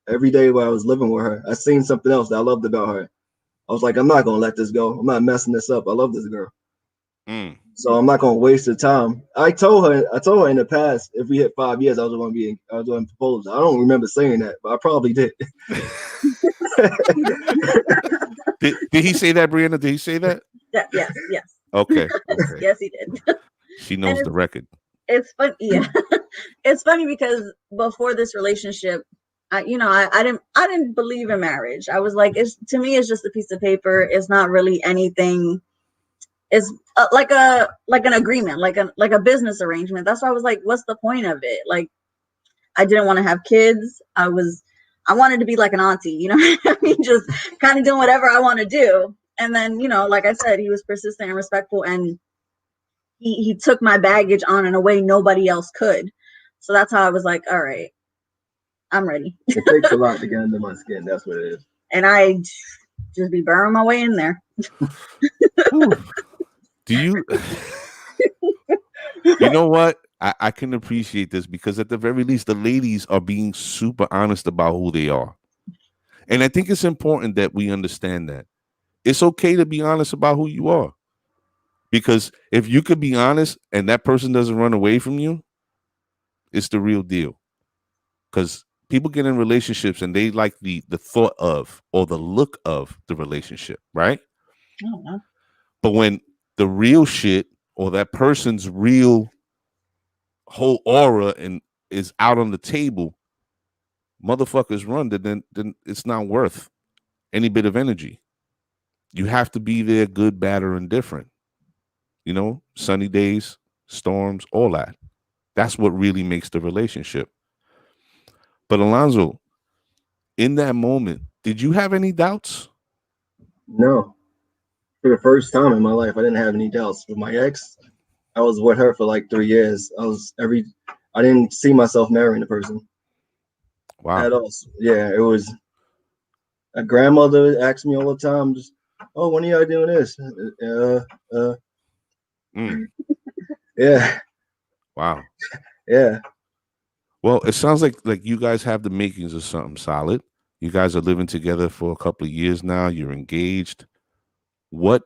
every day while I was living with her, I seen something else that I loved about her. I was like, I'm not gonna let this go. I'm not messing this up. I love this girl. Mm. So I'm not gonna waste the time. I told her in the past, if we hit 5 years, I was gonna propose. I don't remember saying that, but I probably did. Did he say that, Brianna? Did he say that? Yes. Okay. Okay. Yes, he did. She And knows the record. it's funny. Yeah, it's funny because before this relationship, I didn't believe in marriage. I was like, to me, it's just a piece of paper. It's not really anything. It's like an agreement, like a business arrangement. That's why I was like, what's the point of it? Like, I didn't want to have kids. I wanted to be like an auntie, you know what I mean? Just kind of doing whatever I want to do. And then, like I said, he was persistent and respectful, and he took my baggage on in a way nobody else could. So that's how I was like, all right, I'm ready. It takes a lot to get under my skin. That's what it is. And I just be burrowing my way in there. Do you? You know what? I can appreciate this because at the very least, the ladies are being super honest about who they are. And I think it's important that we understand that. It's okay to be honest about who you are. Because if you could be honest and that person doesn't run away from you, it's the real deal. Because people get in relationships and they like the thought of or the look of the relationship, right? I don't know. But when the real shit or that person's real whole aura and is out on the table, motherfuckers run, then it's not worth any bit of energy. You have to be there, good, bad, or indifferent. Sunny days, storms, all that. That's what really makes the relationship. But Alonzo, in that moment, did you have any doubts? No. For the first time in my life, I didn't have any doubts. With my ex, I was with her for like 3 years. I didn't see myself marrying the person Wow. at all. Yeah, it was a grandmother asked me all the time, just, oh, when are y'all doing this? Mm. Yeah, Wow. yeah. Well, it sounds like you guys have the makings of something solid. You guys are living together for a couple of years now. You're engaged. What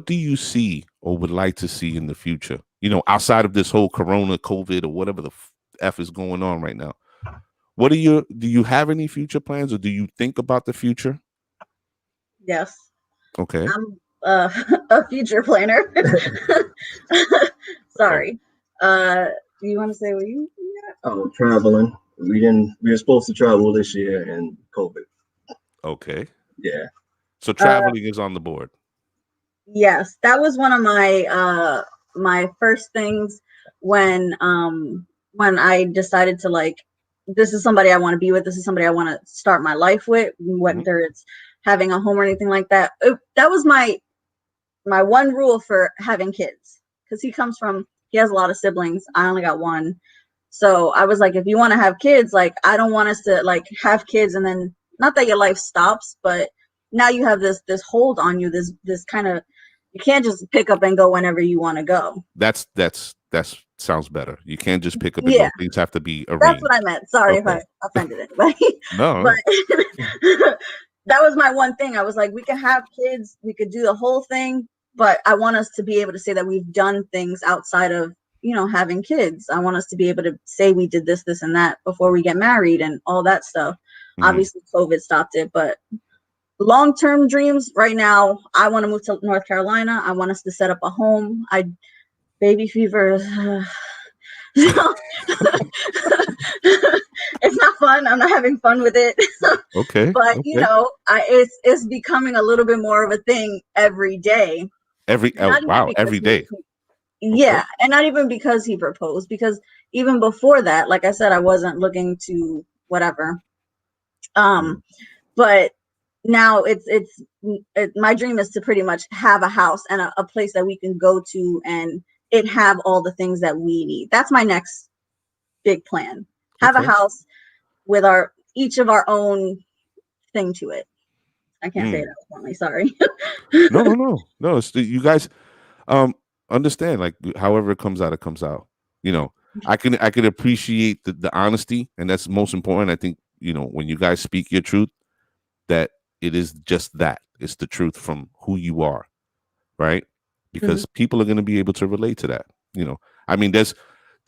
do you see or would like to see in the future? Outside of this whole Corona, COVID, or whatever the F is going on right now. Do you have any future plans, or do you think about the future? Yes. Okay. I'm a future planner. Sorry. Do you want to say what you? Oh, traveling. We were supposed to travel this year and COVID. Okay. Yeah. So traveling is on the board. Yes, that was one of my first things when I decided to, like, this is somebody I want to be with. This is somebody I want to start my life with, whether it's having a home or anything like that. That was my one rule for having kids, because he has a lot of siblings. I only got one. So I was like, if you want to have kids, like, I don't want us to, like, have kids and then, not that your life stops, but now you have this hold on you, this kind of, you can't just pick up and go whenever you want to go. That's sounds better. You can't just pick up and Yeah, go. Things have to be that's arranged. what I meant. Sorry if I offended anybody. No. But that was my one thing. I was like, we can have kids, we could do the whole thing, but I want us to be able to say that we've done things outside of, having kids. I want us to be able to say we did this, this, and that before we get married and all that stuff. Obviously, COVID stopped it, but long-term dreams right now, I want to move to North Carolina. I want us to set up a home. Baby fever. I'm not having fun with it. Okay. But you Okay. know, it's becoming a little bit more of a thing every day. Not even Wow, because every day. Okay. yeah, and not even because he proposed, because even before that, like I said, I wasn't looking to whatever. Mm. But now my dream is to pretty much have a house and a place that we can go to, and it have all the things that we need. That's my next big plan. Have a Okay. house with each of our own thing to it. I can't say it Mm. eloquently, sorry. No. It's you guys um understand, like, however it comes out, it comes out. You know, I can appreciate the honesty, and that's most important. I think, when you guys speak your truth, that it is just that. It's the truth from who you are, right? Mhm. Because people are going to be able to relate to that. I mean, there's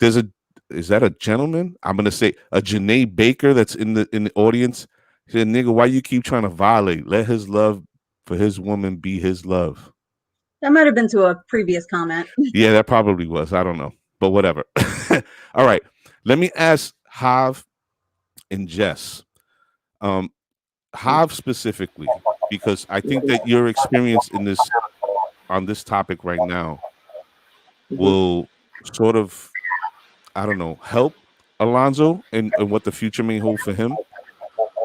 a is that a gentleman? I'm gonna say a Janae Baker that's in the audience. He said, "Nigga, why you keep trying to violate? Let his love for his woman be his love." That might have been to a previous comment. Yeah, that probably was. I don't know, but whatever. All right, let me ask Hav and Jess. Um, Hav specifically, because I think that your experience in this on this topic right now will sort of, I don't know, help Alonzo and what the future may hold for him.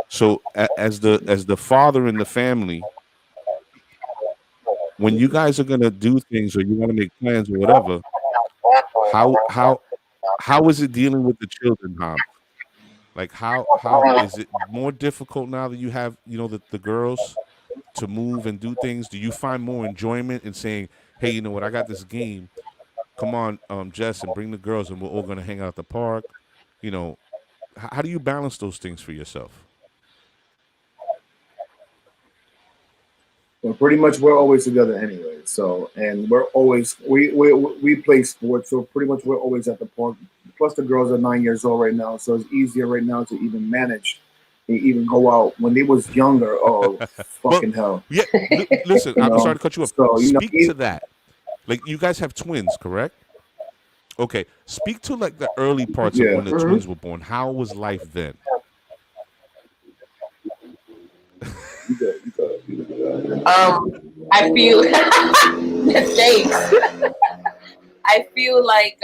So as the father in the family, when you guys are gonna do things or you want to make plans or whatever, how how how is it dealing with the children, Hav? Like how is it more difficult now that you have, the girls to move and do things? Do you find more enjoyment in saying, "Hey, you know what? I got this game. Come on, Jess, and bring the girls, and we're all gonna hang out at the park." You know, how do you balance those things for yourself? Well, pretty much we're always together anyway. So, and we're always we play sports, so pretty much we're always at the park. Plus, the girls are 9 years old right now, so it's easier right now to even manage and even go out. When they was younger, oh Well, fucking hell, yeah. Listen, you I'm sorry know. to cut you off. So Speak to that. Like, you guys have twins, correct? Okay. Speak to, like, the early parts of yeah. when the twins were born. How was life then? I feel thanks. I feel like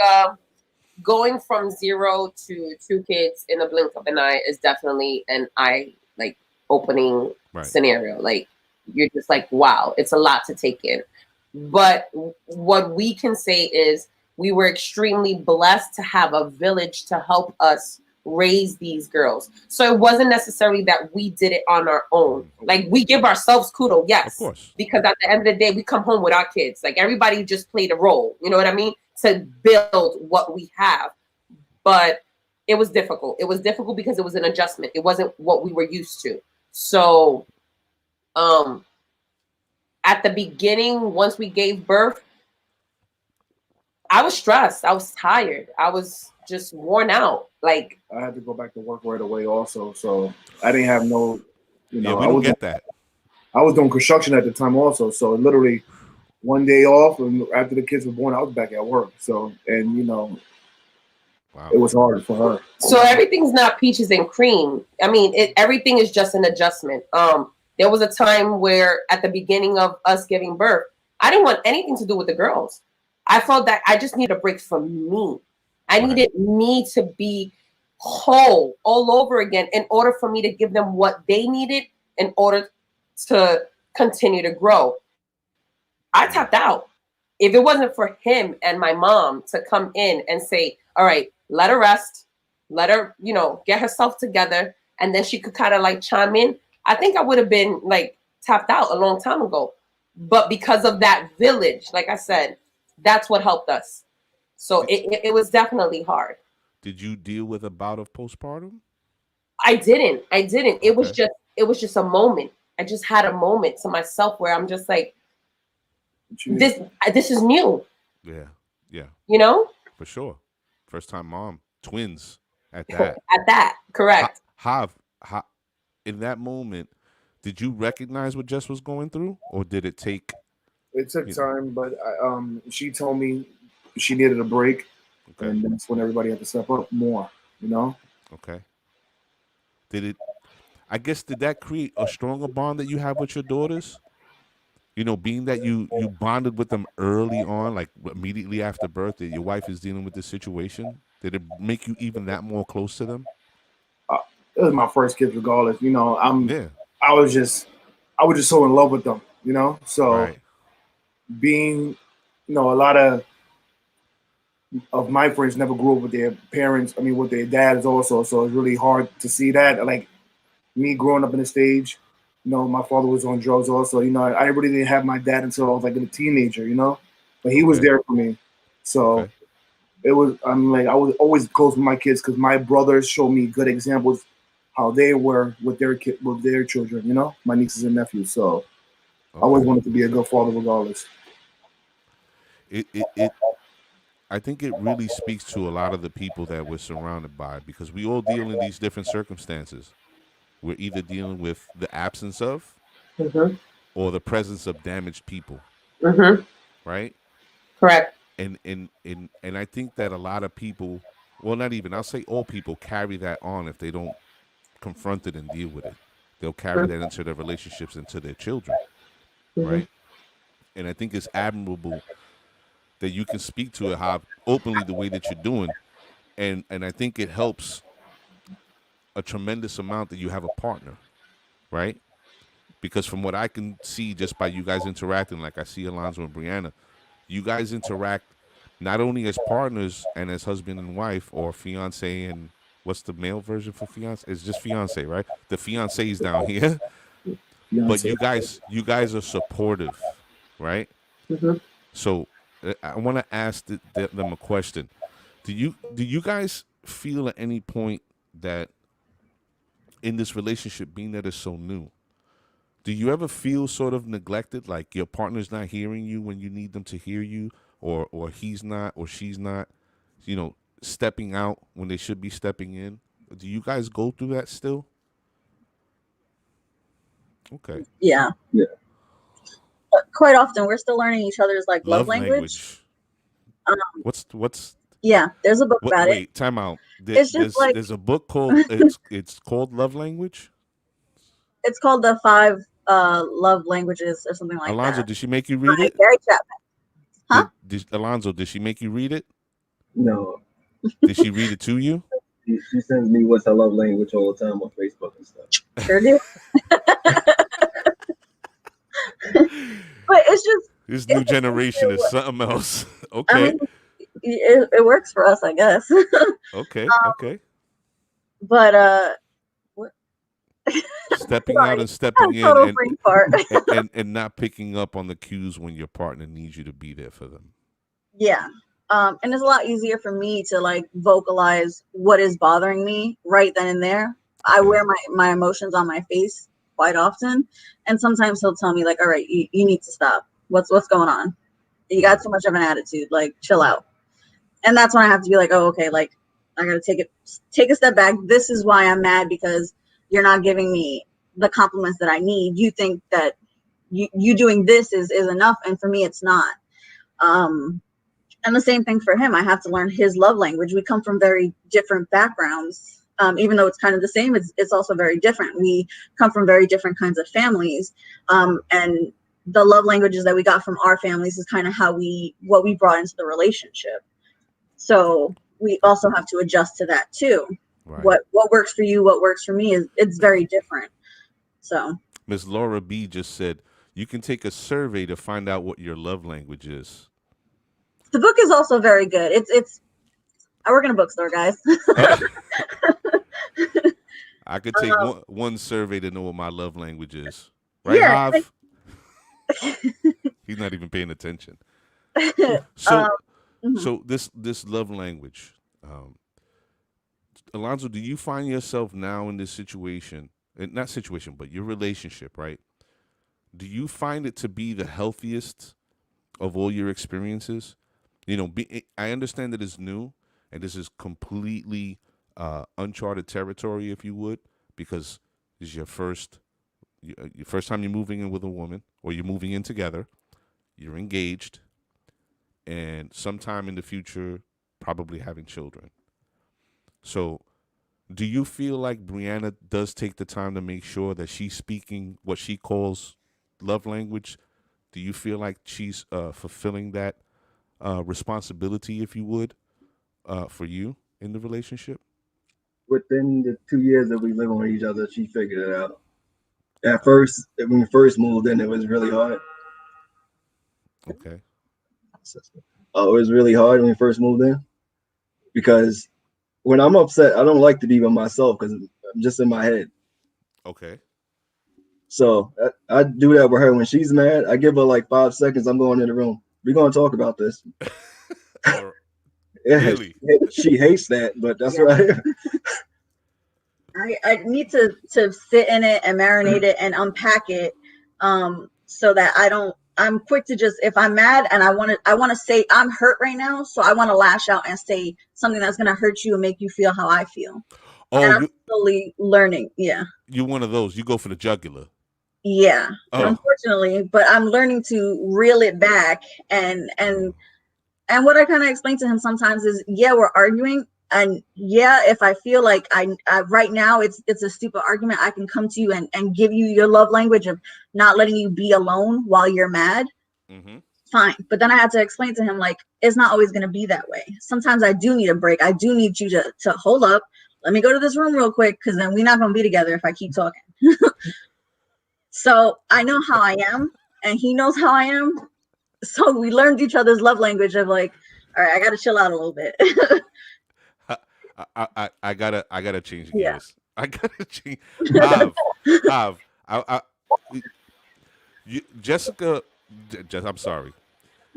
going from 0 to 2 kids in a blink of an eye is definitely an eye like opening Right. scenario. Like, you're just like, wow, it's a lot to take in. But what we can say is we were extremely blessed to have a village to help us raise these girls. So it wasn't necessarily that we did it on our own. Like, we give ourselves kudos, Of yes, course. because at the end of the day, we come home with our kids. Like, everybody just played a role. You know what I mean? To build what we have. But it was difficult. It was difficult because it was an adjustment. It wasn't what we were used to. So at the beginning, once we gave birth, I was stressed. I was tired. I was just worn out. Like, I had to go back to work right away also, so I didn't have no, Yeah, we I don't was get that. doing construction at the time also, so literally one day off, and after the kids were born, I was back at work. So, and Wow. it was hard for her. so everything's not peaches and cream. I mean, everything is just an adjustment. There was a time where at the beginning of us giving birth, I didn't want anything to do with the girls. I felt that I just needed a break from me. I Right. needed me to be whole all over again in order for me to give them what they needed in order to continue to grow. I tapped out. If it wasn't for him and my mom to come in and say, all right, let her rest, let her, get herself together, and then she could kind of like chime in, I think I would have been like tapped out a long time ago. But because of that village, like I said, that's what helped us. So Did, it was definitely hard. did you deal with a bout of postpartum? I didn't. I didn't. Okay. It was just a moment. I just had a moment to myself where I'm just like, this this is new, Yeah. Yeah. you know? For sure. First time mom, twins at that. At that, correct. Have in that moment, did you recognize what Jess was going through, or did it take? It took You know, time, but she told me she needed a break, okay, and that's when everybody had to step up more. You know, okay. did it? I guess did that create a stronger bond that you have with your daughters? You know, being that you bonded with them early on, like immediately after birth, that your wife is dealing with this situation. Did it make you even that more close to them? Uh, it was my first kids, regardless. You know, Yeah. I was just, I was just so in love with them. You know, so Right. being, you know, a lot of my friends never grew up with their parents. I mean, with their dads also. So it's really hard to see that. Like me growing up in the stage, you know, my father was on drugs also. You know, I really didn't have my dad until I was like a teenager. You know, but he was Okay. there for me. So Okay. it was. I'm like I was always close with my kids because my brothers showed me good examples how they were with their with their children. You know, my nieces and nephews. So I always Okay. wanted to be a good father, regardless. It I think it really speaks to a lot of the people that we're surrounded by because we all deal in these different circumstances. We're either dealing with the absence of Mm-hmm. or the presence of damaged people, Mm-hmm. right? Correct. And I think that a lot of people, well, not even, I'll say all people carry that on if they don't confront it and deal with it. They'll carry that into their relationships, into their children, Mm-hmm. right? And I think it's admirable that you can speak to it how openly the way that you're doing, and I think it helps a tremendous amount that you have a partner, right? Because from what I can see just by you guys interacting, like I see Alonzo and Brianna, you guys interact not only as partners and as husband and wife or fiance and what's the male version for fiance? It's just fiance, right? The fiance's down here, but Beyonce. you guys are supportive, right? Mm-hmm. So I want to ask them a question. Do you guys feel at any point that in this relationship, being that it's so new, do you ever feel sort of neglected, like your partner's not hearing you when you need them to hear you, or he's not, or she's not, you know, stepping out when they should be stepping in? Do you guys go through that still? Okay. Yeah. Yeah. But quite often we're still learning each other's like love Love language. language. Um, What's yeah, there's a book what? about it. Wait, time out. It's just like There's a book called it's called Love Language. it's called the five love languages or something like Alonzo, that did she make you read by it? Gary Chapman. Huh? Did Alonzo? Did she make you read it? No, Did she read it to you? she sends me what's her love language all the time on Facebook and stuff. Sure do. But it's just This new it's essentially generation is what something else. I Okay. mean. It works for us, I guess. Okay. Okay. But what? Stepping out Sorry, and stepping in total brain fart. and not picking up on the cues when your partner needs you to be there for them. Yeah. And it's a lot easier for me to like vocalize what is bothering me right then and there. I Okay. wear my emotions on my face quite often, and sometimes he'll tell me like, "All right, you need to stop. What's going on? You got too much of an attitude. Like, chill out." And that's when I have to be like, "Oh, okay. Like, I gotta take a step back. This is why I'm mad because you're not giving me the compliments that I need. You think that you doing this is enough, and for me, it's not." Um, and the same thing for him. I have to learn his love language. We come from very different backgrounds. Even though it's kind of the same, it's also very different. We come from very different kinds of families, and the love languages that we got from our families is kind of what we brought into the relationship. So we also have to adjust to that too. Right. What works for you, what works for me is it's very different. So Miss Laura B just said you can take a survey to find out what your love language is. the book is also very good. It's I work in a bookstore, guys. I could take one survey to know what my love language is. Right, Yeah. Hav? He's not even paying attention. um, So mhm. so this love language, Alonzo, do you find yourself now in this situation, not situation, but your relationship, right? Do you find it to be the healthiest of all your experiences? You know, I understand that it's new and this is completely uncharted territory, if you would, because this is your first time you're moving in with a woman, or you're moving in together. You're engaged, and sometime in the future, probably having children. So Do you feel like Brianna does take the time to make sure that she's speaking what she calls love language? Do you feel like she's fulfilling that responsibility, if you would, for you in the relationship? Within the 2 years that we live with each other, she figured it out. At first, when we first moved in, it was really hard. Okay. It was really hard when we first moved in because when I'm upset, I don't like to be by myself because I'm just in my head. Okay. So I do that with her. When she's mad, I give her like 5 seconds. I'm going in the room. We're going to talk about this. Or, Yeah, really? she hates that, but that's right. I need to sit in it and marinate it and unpack it, so that I'm quick to just, if I'm mad and I want to say I'm hurt right now, so I want to lash out and say something that's going to hurt you and make you feel how I feel. Oh, And I'm slowly learning. Yeah. you're one of those. You go for the jugular. Yeah. Oh. Unfortunately, but I'm learning to reel it back and what I kind of explain to him sometimes is, yeah, we're arguing. And yeah, if I feel like I right now it's a stupid argument, I can come to you and give you your love language of not letting you be alone while you're mad. Mm-hmm. Fine. But then I had to explain to him, like, it's not always going to be that way. Sometimes I do need a break. I do need you to hold up. Let me go to this room real quick, because then we're not going to be together if I keep talking. So I know how I am, and he knows how I am. So we learned each other's love language of like, all right, I got to chill out a little bit. I gotta change Yeah. gears. I gotta change. Hav, Jessica. I'm sorry.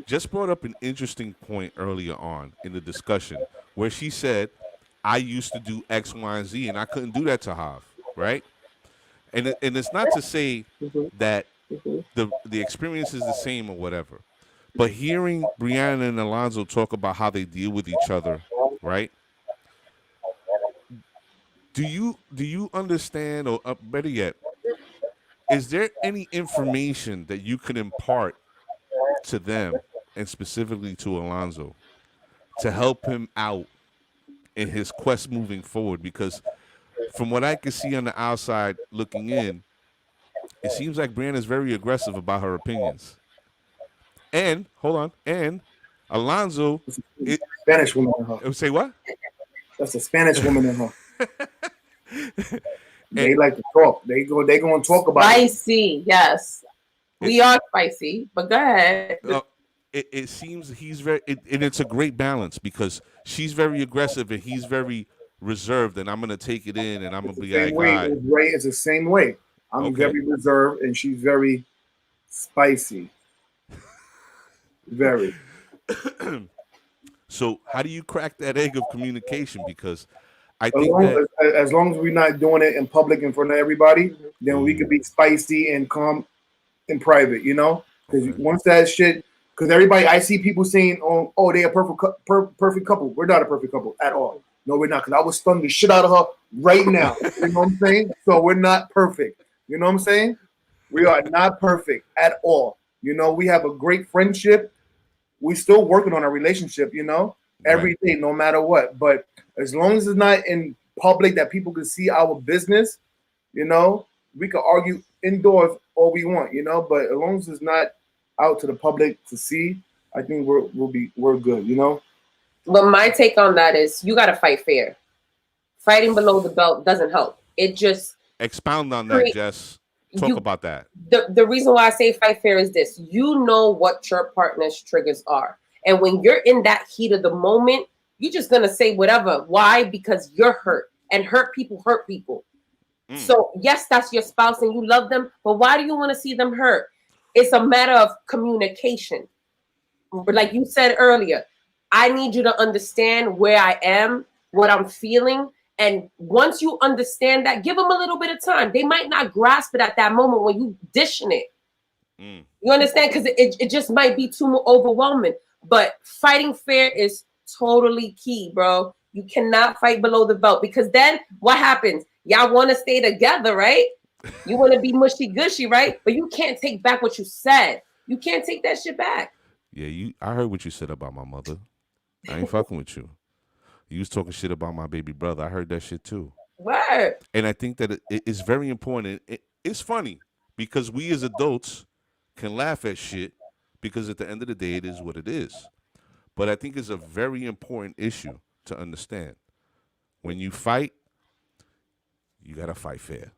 Just brought up an interesting point earlier on in the discussion where she said, "I used to do X, Y, and Z, and I couldn't do that to Hav." Right? And it's not to say that the experience is the same or whatever, but hearing Brianna and Alonzo talk about how they deal with each other, right? Do you understand, or better yet, is there any information that you could impart to them, and specifically to Alonzo, to help him out in his quest moving forward? Because from what I can see on the outside looking in, it seems like Brianna's very aggressive about her opinions. And hold on, and Alonzo, Spanish woman in her. say what? That's a Spanish woman in her. They And, like to talk. They go and talk about Spicy, yes. We are spicy, but go ahead. it seems he's very, and it's a great balance because she's very aggressive and he's very reserved, and I'm gonna take it in and I'm gonna be like, all right. It's the same way. I'm very reserved and she's very spicy. Very. So how do you crack that egg of communication? Because I As think long as we're not doing it in public in front of everybody, then we could be spicy and calm in private, you know? Because once that shit, because everybody, I see people saying, oh, they're a perfect couple. We're not a perfect couple at all. No, we're not. Because I would stun the shit out of her right now. You know what I'm saying? So we're not perfect. You know what I'm saying? We are not perfect at all. You know, we have a great friendship. We're still working on our relationship, you know, every day, no matter what. But as long as it's not in public that people can see our business, you know, we can argue indoors all we want, you know, but as long as it's not out to the public to see, I think we're good, you know. But my take on that is you got to fight fair. Fighting below the belt doesn't help. It just expound on that, Jess. Talk about that. The reason why I say fight fair is this: you know what your partner's triggers are, and when you're in that heat of the moment, you're just gonna say whatever. Why? Because you're hurt, and hurt people hurt people. So yes, that's your spouse and you love them, but why do you want to see them hurt? It's a matter of communication. Like you said earlier, I need you to understand where I am, what I'm feeling. And once you understand that, give them a little bit of time. They might not grasp it at that moment when you dishing it. You understand? Because it just might be too overwhelming. But fighting fair is totally key, bro. You cannot fight below the belt, because then what happens? Y'all want to stay together, right? You want to be mushy gushy, right? But you can't take back what you said. You can't take that shit back. Yeah, I heard what you said about my mother. I ain't fucking with you. You was talking shit about my baby brother. I heard that shit too. Word. And I think that it is very important. It's funny because we as adults can laugh at shit because at the end of the day, it is what it is. But I think it's a very important issue to understand. When you fight, you gotta fight fair,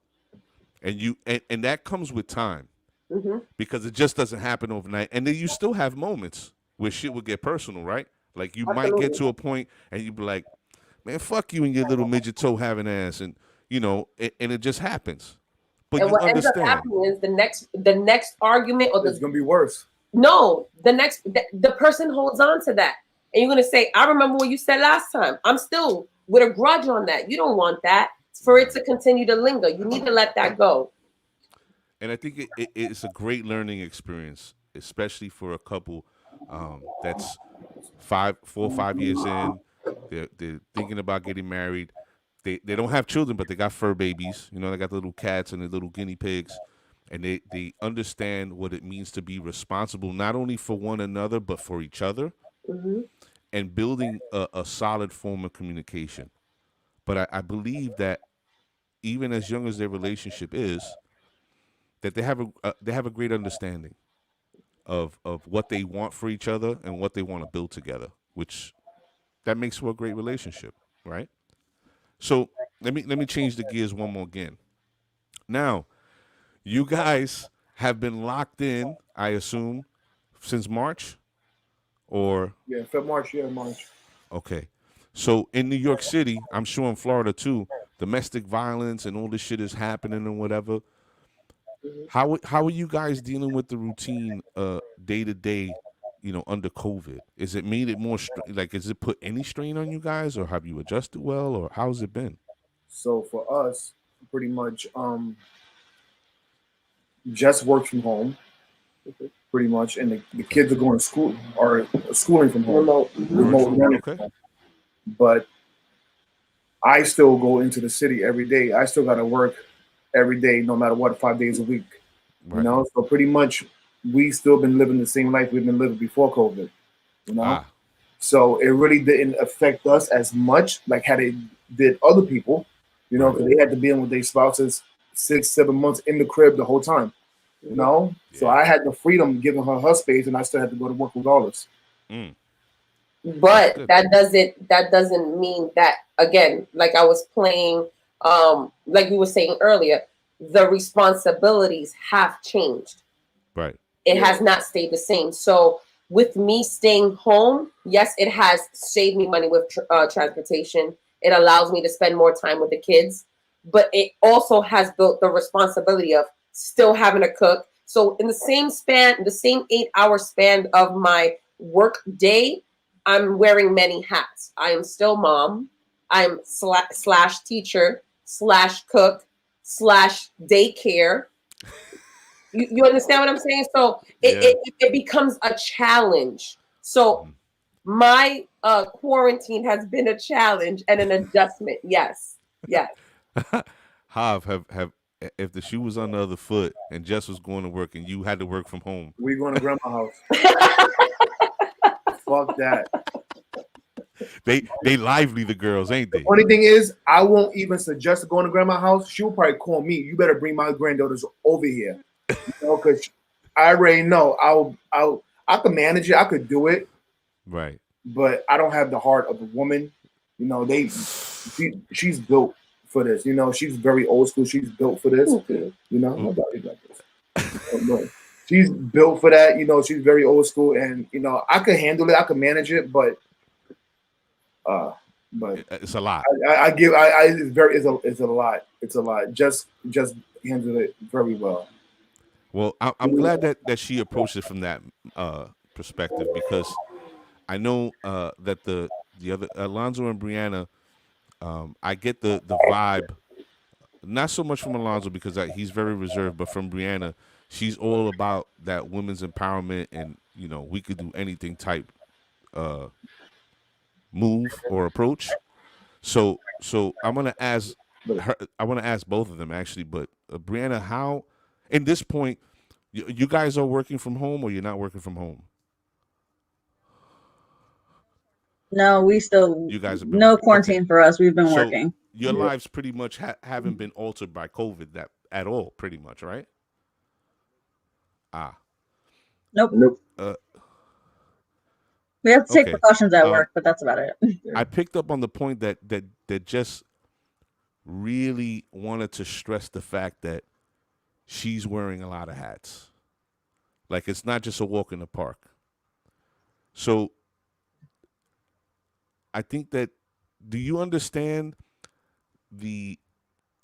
and that comes with time Mm-hmm. because it just doesn't happen overnight. And then you still have moments where shit will get personal, right? Like you might get Absolutely. to a point and you be like, "Man, fuck you and your little midget toe having ass," and and it just happens. But And you what ends up understand, happening is the next argument or It's the gonna be worse. no, the person holds on to that. And you're gonna say, I remember what you said last time. I'm still with a grudge on that. You don't want that. For it to continue to linger. You need to let that go. and I think it's a great learning experience, especially for a couple that's 4 or 5 years in. They're thinking about getting married. They don't have children, but they got fur babies. You know, they got the little cats and the little guinea pigs, and they understand what it means to be responsible not only for one another but for each other, Mm-hmm. and building a solid form of communication. But I believe that even as young as their relationship is, that they have a great understanding of what they want for each other and what they want to build together, which that makes for a great relationship, right? So let me change the gears one more again. Now, you guys have been locked in, I assume, since March, or Yeah, Feb March, yeah, March. okay. So in New York City, I'm sure in Florida too, domestic violence and all this shit is happening and whatever. How are you guys dealing with the routine day to day, under COVID? Is it made it more like is it put any strain on you guys, or have you adjusted well, or how's it been? So for us, pretty much just work from home, pretty much, and the Okay. kids are going to school or schooling from home, Remote. Mm-hmm. remote Virtual. learning. Okay. But I still go into the city every day. I still got to work every day, no matter what, 5 days a week. You Right. know, so pretty much we still been living the same life we've been living before COVID. You know, Ah. so it really didn't affect us as much like had it did other people. You know, Right. because they had to be in with their spouses 6, 7 months in the crib the whole time. You know, so Yeah. I had the freedom giving her space, and I still had to go to work regardless. Mm. That's But good. that doesn't mean that, again, like I was playing, like we were saying earlier, the responsibilities have changed. Right. It has not stayed the same. So with me staying home, yes, it has saved me money with transportation. It allows me to spend more time with the kids, but it also has built the responsibility of still having to cook. So in the same 8 hour span of my work day, I'm wearing many hats. I am still mom. I'm slash teacher slash cook slash daycare. You understand what I'm saying? So Yeah. it becomes a challenge. So Mhm. my quarantine has been a challenge and an adjustment. Yes. Yes. have if the shoe was on the other foot and Jess was going to work and you had to work from home, We going to grandma's house. Fuck that. they lively the girls, ain't The they? funny thing is, I won't even suggest going to grandma's house. She'll probably call me. You better bring my granddaughters over here, because I already know I could manage it. I could do it, Right. but I don't have the heart of a woman. You know, she's built for this. You know, she's very old school. She's built for this. Mhm. You know, nobody's like this. But she's built for that. You know, she's very old school, and you know, I could handle it. I could manage it, uh, but It's a lot. I give it's a lot. It's a lot. Just handle it very well. Well, I'm glad that she approached it from that perspective because I know that the other Alonzo and Brianna, I get the vibe, not so much from Alonzo because he's very reserved, but from Brianna, she's all about that women's empowerment and we could do anything type uh, move or approach. So I'm gonna ask But her. I want to ask both of them actually, but Brianna, how in this point you guys are working from home or you're not working from home? No, we still You guys have been no okay. quarantine for us. We've been So working. your Yeah. lives pretty much haven't been altered by COVID that at all, pretty much, right? Ah, Nope. Nope. uh, We have to take okay. precautions at work, but that's about it. I picked up on the point that just really wanted to stress the fact that she's wearing a lot of hats. Like it's not just a walk in the park. So I think that do you understand the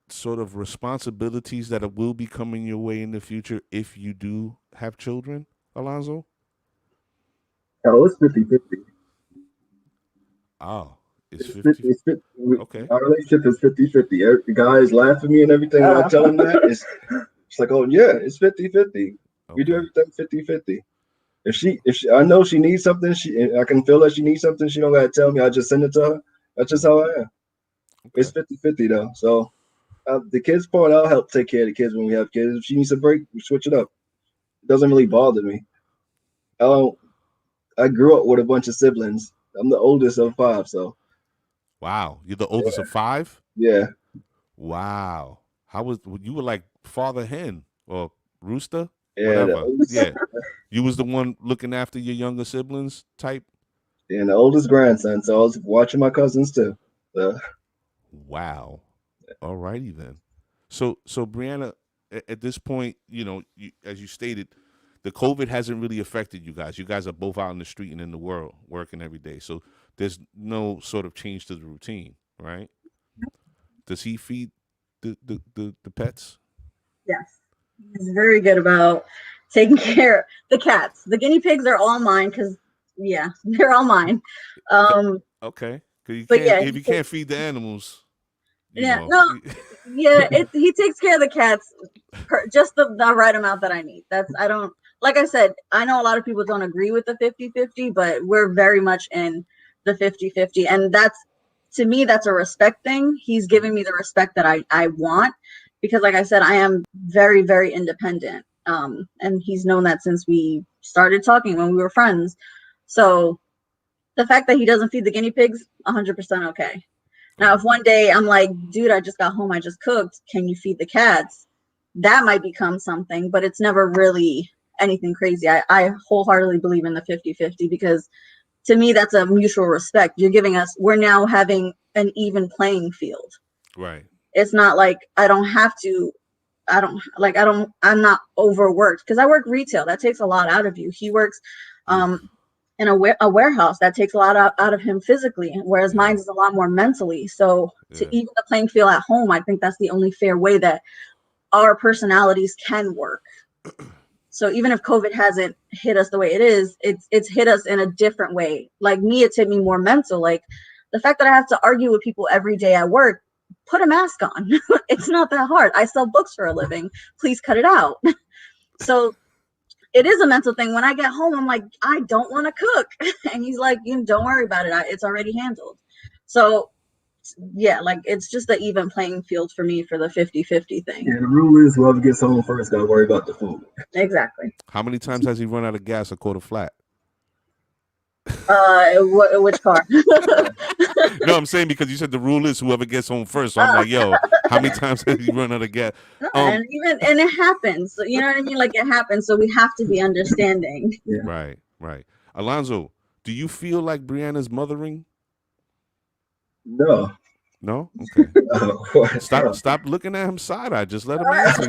sort of responsibilities that will be coming your way in the future if you do have children, Alonzo? Oh, it's 50-50. Oh, it's It's 50. 50, it's 50, Okay. our relationship is 50-50. The guys laugh at me and everything when I tell them that. It's like, oh yeah, it's 50-50. We do Okay. everything 50-50. If she I know she needs something, I can feel that she needs something, she don't gotta tell me, I just send it to her. That's just how I am. It's Okay. 50-50 though. So the kids part, I'll help take care of the kids when we have kids. If she needs a break, we switch it up. It doesn't really bother me. I don't I grew up with a bunch of siblings. I'm the oldest of 5, so Wow. You're the oldest of 5? yeah. Wow. How was you were like father hen or rooster? Yeah, the Whatever. oldest Yeah. You was the one looking after your younger siblings type? and the oldest grandson, so I was watching my cousins too. So Wow. All righty then. So Brianna, at this point, as you stated, the COVID hasn't really affected you guys. You guys are both out in the street and in the world working every day. So there's no sort of change to the routine, right? Does he feed the pets? Yes. He's very good about taking care of the cats. The guinea pigs are all mine because, yeah, they're all mine. C- Um, Okay. Cause you but can't yeah, if you can't feed the animals, you yeah, know. no, yeah, he takes care of the cats just the right amount that I need. I don't, like I said, I know a lot of people don't agree with the 50-50, but we're very much in the 50-50. And that's, to me, that's a respect thing. He's giving me the respect that I want because, like I said, I am very, very independent. And he's known that since we started talking when we were friends. So the fact that he doesn't feed the guinea pigs, 100% okay. Now, if one day I'm like, dude, I just got home, I just cooked, can you feed the cats? That might become something, but it's never really anything crazy. I wholeheartedly believe in the 50-50 because to me, that's a mutual respect. We're now having an even playing field. Right. It's not like I'm not overworked because I work retail. That takes a lot out of you. He works Oof. in a warehouse that takes a lot out of him physically, whereas Yeah. mine is a lot more mentally. So to Yeah. even the playing field at home, I think that's the only fair way that our personalities can work. So even if COVID hasn't hit us the way it is, it's hit us in a different way. Like me, it's hit me more mental. Like the fact that I have to argue with people every day at work, put a mask on. It's not that hard. I sell books for a living. Please cut it out. So it is a mental thing. When I get home, I'm like, I don't want to cook. And he's like, you don't worry about it. It's already handled. So yeah, like it's just the even playing field for me for the 50-50 thing. yeah, the rule is whoever gets home first gotta worry about the food. Exactly. How many times has he run out of gas or caught a flat? Which car? No, I'm saying because you said the rule is whoever gets home first. So I'm like, yo, how many times has he run out of gas? And it happens. You know what I mean? Like it happens. So we have to be understanding. Yeah. Right, right. Alonzo, do you feel like Brianna's mothering? No. No? Okay. No. Stop looking at him side eye. Just let him answer.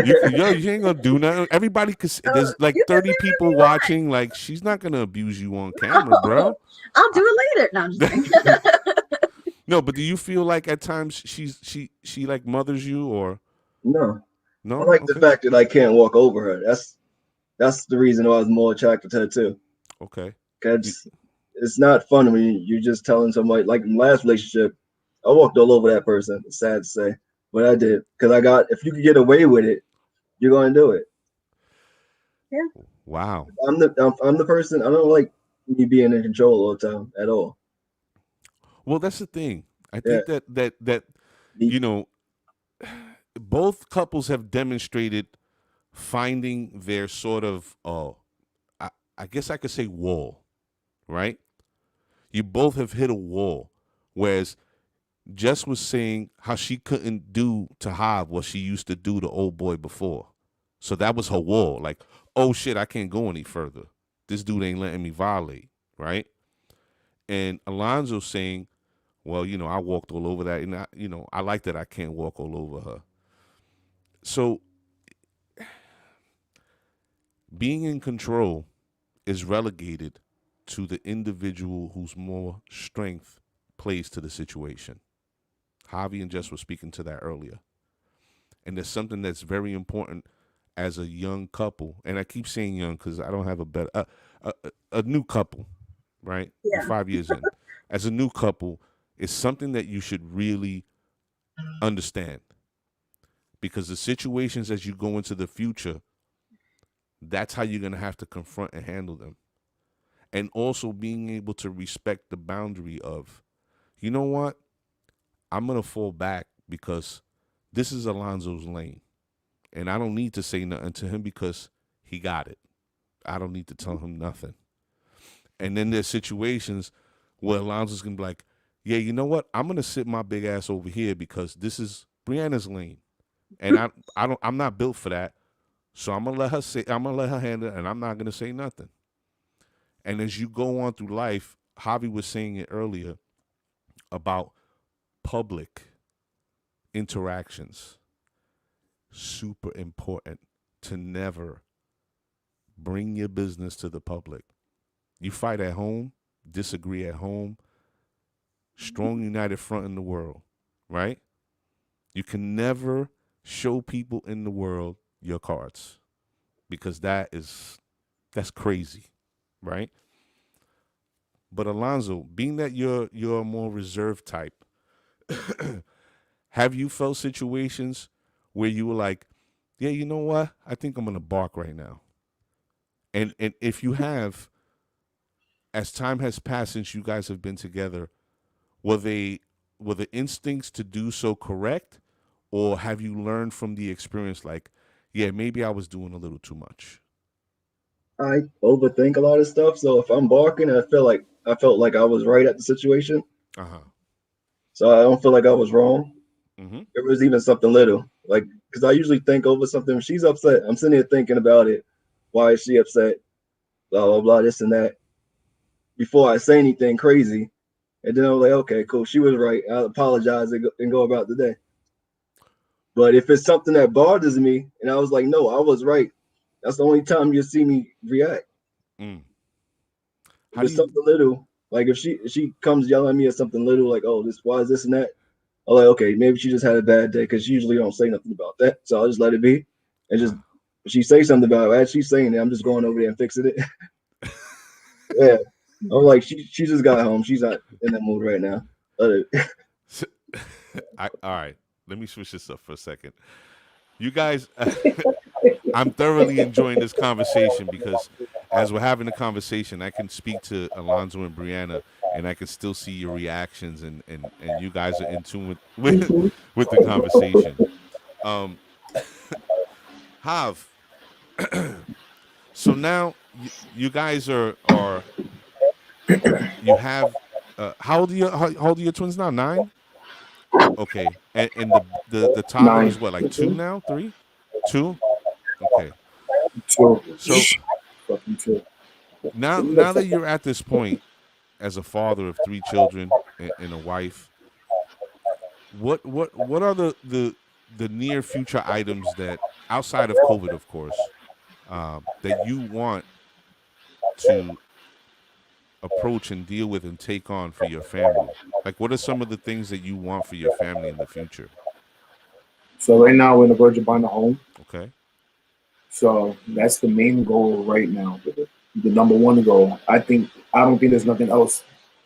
You ain't gonna do nothing. Everybody could. There's like You can 30 say whatever people you want. watching. Like she's not gonna abuse you on camera, No, bro. I'll do it later. No, I'm just kidding. No, but do you feel like at times she like mothers you or No. I no? like the Okay, fact that I can't walk over her. That's the reason why I was more attracted to her too. okay. You- Cause it's not fun when you're just telling somebody like in the last relationship, I walked all over that person. It's sad to say, but I did because if you could get away with it, you're gonna do it. Yeah. wow. I'm the person. I don't like me being in control all the time at all. Well, that's the thing. I Yeah. think that you know both couples have demonstrated finding their sort of I guess I could say wall, right? You both have hit a wall, whereas Jess was saying how she couldn't do to Hav what she used to do to old boy before. So that was her wall. Like, oh shit, I can't go any further. This dude ain't letting me violate, right? And Alonzo saying, well, I walked all over that, and I like that I can't walk all over her. So being in control is relegated to the individual whose more strength plays to the situation. Javi and Jess were speaking to that earlier. And there's something that's very important as a young couple, and I keep saying young because I don't have a better a new couple, right? Yeah. You're 5 years in. As a new couple, it's something that you should really understand, because the situations as you go into the future, that's how you're gonna have to confront and handle them, and also being able to respect the boundary of, you know what, I'm gonna fall back because this is Alonzo's lane. And I don't need to say nothing to him because he got it. I don't need to tell him nothing. And then there's situations where Alonzo's gonna be like, yeah, you know what? I'm gonna sit my big ass over here because this is Brianna's lane. And I'm not built for that. So I'm gonna let her handle it, and I'm not gonna say nothing. And as you go on through life, Javi was saying it earlier about public interactions. Super important to never bring your business to the public. You fight at home, disagree at home, strong united front in the world, right? You can never show people in the world your cards, because that's crazy, right? But Alonzo, being that you're a more reserved type, have you felt situations where you were like, yeah, you know what? I think I'm gonna bark right now. And if you have, as time has passed since you guys have been together, were the instincts to do so correct, or have you learned from the experience? Like, yeah, maybe I was doing a little too much. I overthink a lot of stuff, so if I'm barking, I felt like I was right at the situation, Uh huh. so I don't feel like I was wrong. Mm-hmm. It was even something little, like because I usually think over something. When she's upset, I'm sitting here thinking about it. Why is she upset? Blah blah blah, this and that. Before I say anything crazy, and then I'm like, okay, cool, she was right. I'll apologize and go about the day. But if it's something that bothers me, and I was like, no, I was right. That's the only time you'll see me react. Mm. If How do it's you? something little, like if she comes yelling at me at something little, like, oh, this why is this and that? I'm like, okay, maybe she just had a bad day because she usually don't say nothing about that. So I'll just let it be. And just if she say something about it, as she's saying it, I'm just going over there and fixing it. Yeah. I'm like, she just got home. She's not in that mood right now. Let it. All right. Let me switch this up for a second. You guys, I'm thoroughly enjoying this conversation because as we're having a conversation, I can speak to Alonzo and Brianna, and I can still see your reactions, and you guys are in tune with the conversation. Um, Hav, so now you guys are you have how old are your twins now? 9. Okay, and the toddler 9. is what, like 2 now, 3, 2. Okay, 2. so Fucking 2. now that you're at this point as a father of 3 children and a wife, what are the near future items that, outside of COVID, of course, that you want to approach and deal with and take on for your family? Like, what are some of the things that you want for your family in the future? So right now we're on the verge of buying a home. Okay. So that's the main goal right now. The number one goal. I don't think there's nothing else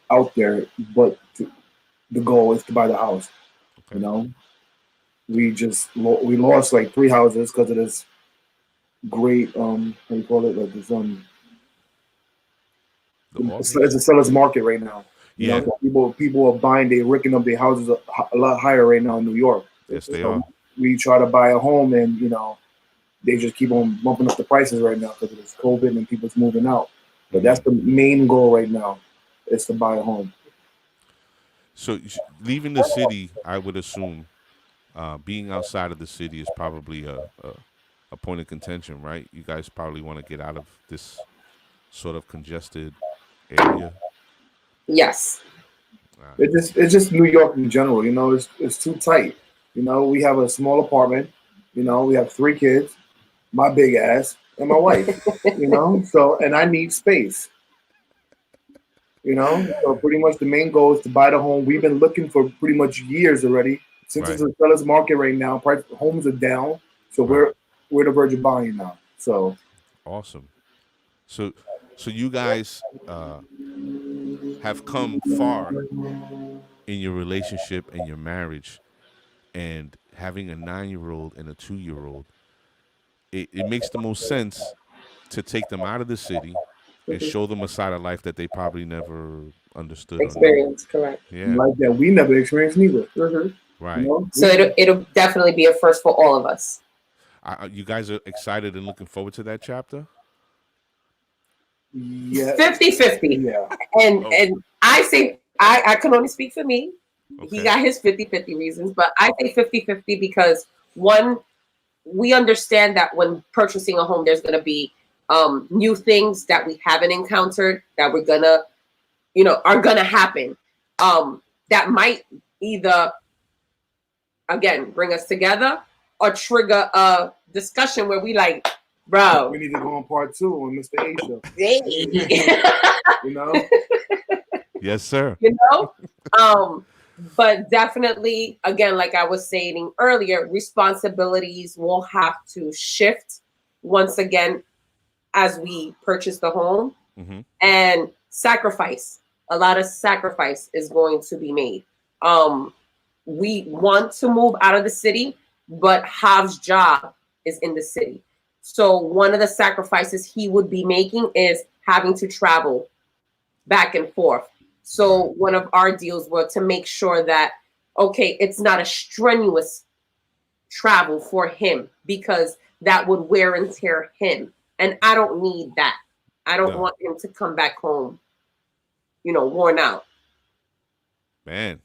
out there but the goal is to buy the house. You Okay. know, we lost like 3 houses because of this great how do you call it, like this The it's mortgage. a seller's market right now. You know, Yeah. so people are buying, they're ripping up their houses a lot higher right now in New York. Yes, they So are. we try to buy a home, and they just keep on bumping up the prices right now because of this COVID and people's moving out. But that's the main goal right now, is to buy a home. So leaving the city, I would assume, being outside of the city is probably a point of contention, right? You guys probably want to get out of this sort of congested area. Yes. It's just New York in general. It's too tight. We have a small apartment. We have 3 kids, my big ass, and my wife. So and I need space. So pretty much the main goal is to buy the home. We've been looking for pretty much years already. Since Right. it's a seller's market right now, homes are down. So Right. we're the verge of buying now. So Awesome. So so you guys have come far in your relationship and your marriage, and having a 9-year old and a 2-year old, it makes the most sense to take them out of the city and Mhm. show them a side of life that they probably never understood or know. Experience, correct. Yeah. like that, we never experienced neither. Hmm. Right. So it'll definitely be a first for all of us. You guys are excited and looking forward to that chapter? Yeah, 50-50. yeah. And Oh, and I say I can only speak for me. He okay. got his 50-50 reasons, but I say 50-50 because one, we understand that when purchasing a home, there's going to be new things that we haven't encountered that we're gonna, are gonna happen. That might either again bring us together or trigger a discussion where we like, bro, We need to go on part 2 on Mr. A show. hey. You know, Yes, sir. you know but definitely, again, like I was saying earlier, responsibilities will have to shift once again as we purchase the home, Mm-hmm. and sacrifice, a lot of sacrifice is going to be made. We want to move out of the city, but Hav's job is in the city, so one of the sacrifices he would be making is having to travel back and forth. So Right. one of our deals were to make sure that, okay, it's not a strenuous travel for him, because that would wear and tear him. And I don't need that. I don't No, want him to come back home, worn out. man.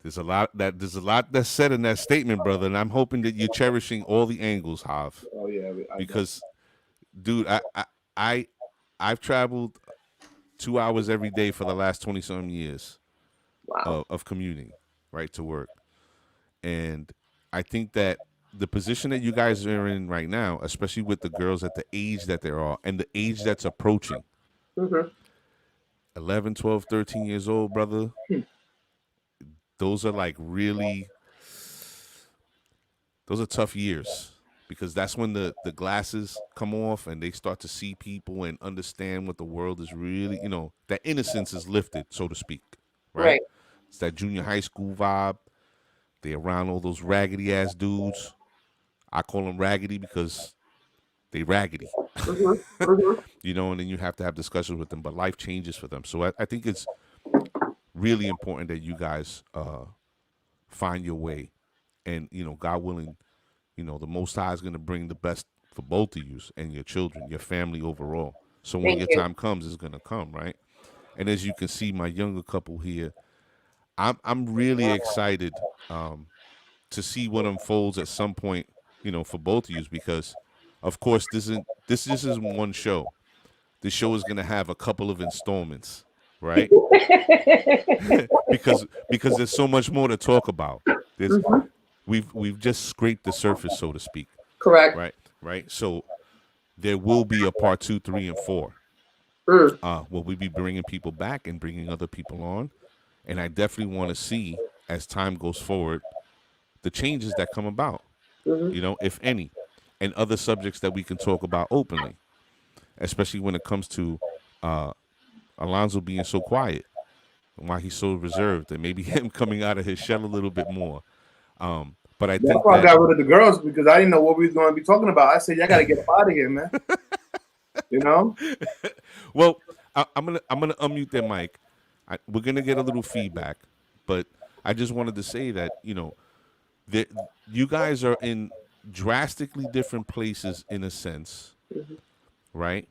There's a lot that's said in that statement, brother, and I'm hoping that you're cherishing all the angles, Hav, oh yeah, I got. because, dude, I I've traveled 2 hours every day for the last 20 some years Wow. of commuting, right, to work. And I think that the position that you guys are in right now, especially with the girls at the age that they're all and the age that's approaching, Hmm. 11, 12, 13 years old, brother, those are like really, those are tough years, because that's when the glasses come off and they start to see people and understand what the world is really, that innocence is lifted, so to speak, right? Right. It's that junior high school vibe. They around all those raggedy ass dudes. I call them raggedy because they raggedy. Hmm. Hmm. And then you have to have discussions with them, but life changes for them. So I think it's really important that you guys find your way, and God willing, the Most High is going to bring the best for both of you and your children, your family overall. So when Thank your you. time comes, it's going to come, right? And as you can see, my younger couple here, I'm really excited to see what unfolds at some point, for both of you, because, of course, this just isn't one show. This show is going to have a couple of installments, right? because there's so much more to talk about. There's Hmm. we've just scraped the surface, so to speak, Correct. right? Right. So there will be a part 2, 3, and 4. Mm. Will we be bringing people back and bringing other people on? And I definitely want to see, as time goes forward, the changes that come about, Hmm. if any, and other subjects that we can talk about openly, especially when it comes to uh, Alonzo being so quiet and why he's so reserved, and maybe him coming out of his shell a little bit more. But I That's think why I that, got rid of the girls because I didn't know what we was going to be talking about. I said, "Y'all got to get up out of here, man." You know? well, I'm gonna unmute their mic. We're gonna get a little feedback, but I just wanted to say that that you guys are in drastically different places in a sense, Hmm. right?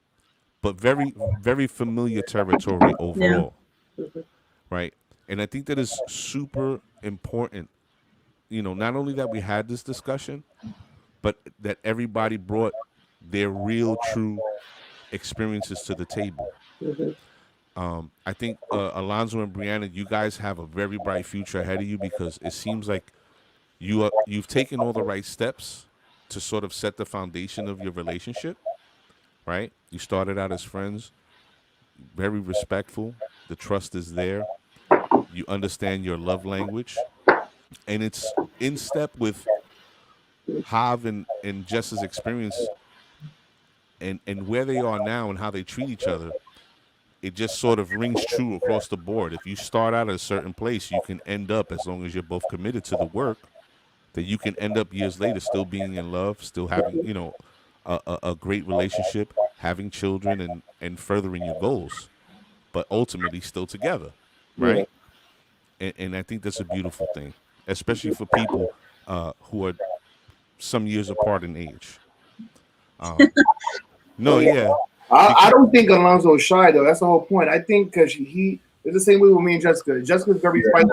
But very, very familiar territory Yeah. overall, Hmm. right? And I think that is super important. Not only that we had this discussion, but that everybody brought their real, true experiences to the table. Mhm. I think Alonzo and Brianna, you guys have a very bright future ahead of you because it seems like you've taken all the right steps to sort of set the foundation of your relationship. Right? You started out as friends, very respectful. The trust is there. You understand your love language, and it's in step with Hav and Jess's experience and where they are now and how they treat each other. It just sort of rings true across the board. If you start out at a certain place, you can end up, as long as you're both committed to the work, that you can end up years later still being in love, still having, a great relationship, having children and furthering your goals, but ultimately still together, Yeah. right? And I think that's a beautiful thing, especially for people who are some years apart in age. Oh No, yeah. yeah. I Because, don't think Alonzo is shy though. That's the whole point. I think because he it's the same way with me and Jessica. Jessica's very spicy,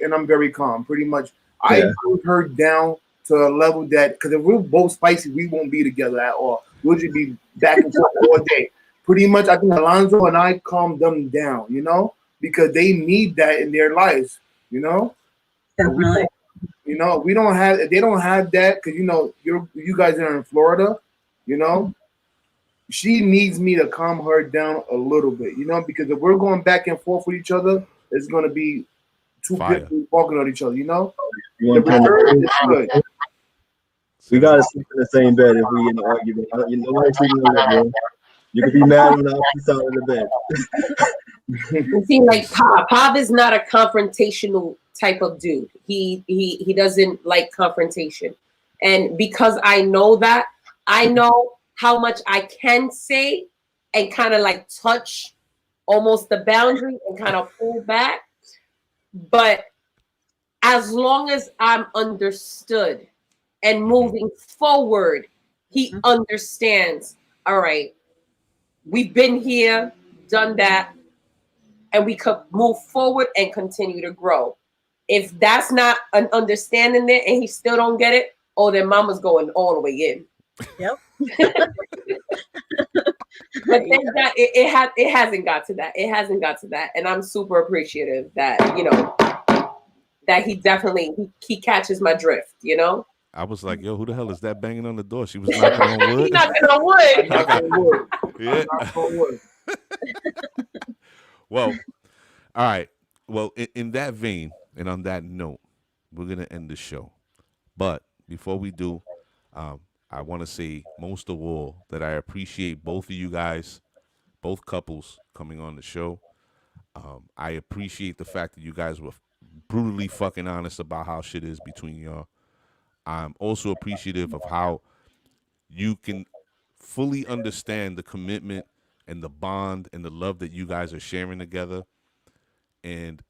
and I'm very calm. Pretty much, I Yeah. put her down to a level that because if we're both spicy, we won't be together at all. We'll just be back and forth all day. Pretty much, I think Alonzo and I calm them down. Because they need that in their lives. You know, but we Definitely. don't. We don't have. They don't have that because you guys are in Florida. You know, she needs me to calm her down a little bit, because if we're going back and forth with each other, it's going to be two fire. people talking on each other, You The want to return is good. we Say that. gotta sleep in the same bed if we in an argument. Nobody sleeping in the living room. You can be mad on the opposite side of the bed. It seems like Pop is not a confrontational type of dude. He doesn't like confrontation. And because I know that, I know how much I can say and kind of like touch almost the boundary and kind of pull back. But as long as I'm understood and moving forward, he understands, all right, we've been here, done that, and we could move forward and continue to grow. If that's not an understanding there and he still don't get it, oh, then mama's going all the way in. Yep. But thank God it hasn't got to that. It hasn't got to that. And I'm super appreciative that, that he definitely he catches my drift. I was like, yo, who the hell is that banging on the door? She was knocking on He wood. knocking on wood. I got, Knock on wood. yeah. Knock on wood. Well, all right. Well, in that vein and on that note, we're gonna end the show. But before we do, um, I want to say most of all that I appreciate both of you guys, both couples coming on the show. I appreciate the fact that you guys were brutally fucking honest about how shit is between y'all. I'm also appreciative of how you can fully understand the commitment and the bond and the love that you guys are sharing together. And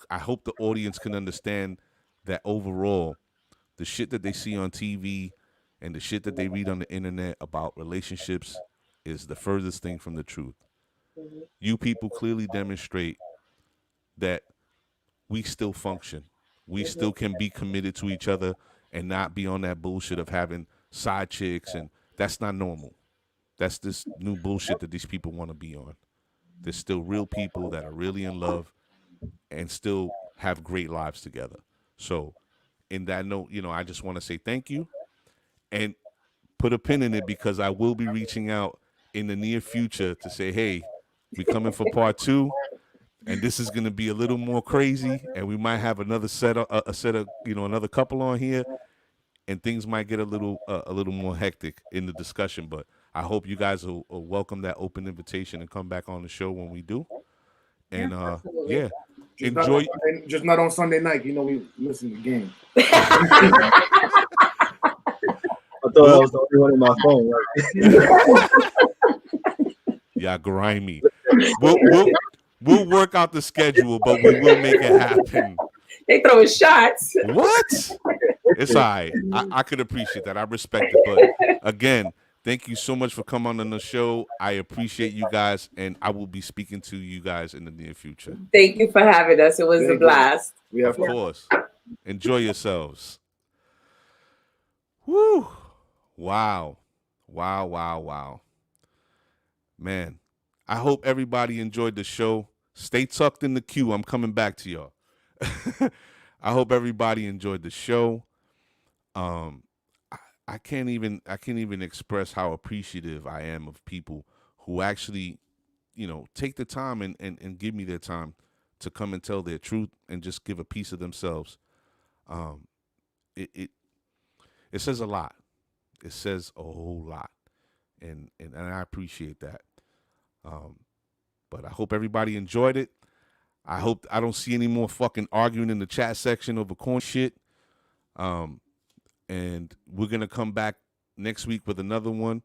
I hope the audience can understand that overall, the shit that they see on TV and the shit that they read on the internet about relationships is the furthest thing from the truth. You people clearly demonstrate that we still function. We still can be committed to each other and not be on that bullshit of having side chicks, and that's not normal. That's this new bullshit that these people want to be on. There's still real people that are really in love and still have great lives together. So, in that note, I just want to say thank you and put a pin in it because I will be reaching out in the near future to say, hey, we coming for part 2, and this is going to be a little more crazy, and we might have another set of a set of another couple on here, and things might get a little more hectic in the discussion. But I hope you guys will welcome that open invitation and come back on the show when we do. And Absolutely. yeah, Just enjoy. just not on Sunday night. We listen to the game. I thought I was the only one in my phone. Right? Yeah, grimy. We'll work out the schedule, but we will make it happen. They throwing shots. What? It's all right. I could appreciate that. I respect it. But again, Thank you so much for coming on the show. I appreciate you guys, and I will be speaking to you guys in the near future. Thank you for having us. It was a blast. Of course. Enjoy yourselves. Woo. Wow. Wow, wow, wow. Man, I hope everybody enjoyed the show. Stay tucked in the queue. I'm coming back to y'all. I hope everybody enjoyed the show. I can't even express how appreciative I am of people who actually, take the time and give me their time to come and tell their truth and just give a piece of themselves. It says a lot. It says a whole lot, and I appreciate that. But I hope everybody enjoyed it. I hope I don't see any more fucking arguing in the chat section over corn shit. And we're going to come back next week with another one.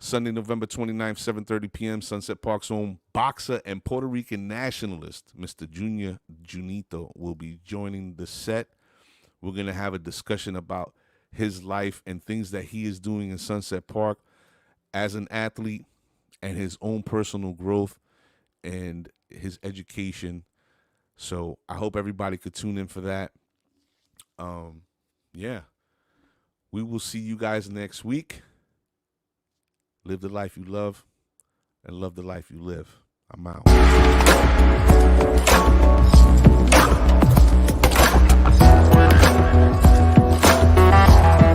Sunday, November 29th, 7:30 p.m., Sunset Park's own boxer and Puerto Rican nationalist, Mr. Junior Junito, will be joining the set. We're going to have a discussion about his life and things that he is doing in Sunset Park as an athlete and his own personal growth and his education. So I hope everybody could tune in for that. Yeah. We will see you guys next week. Live the life you love and love the life you live. I'm out.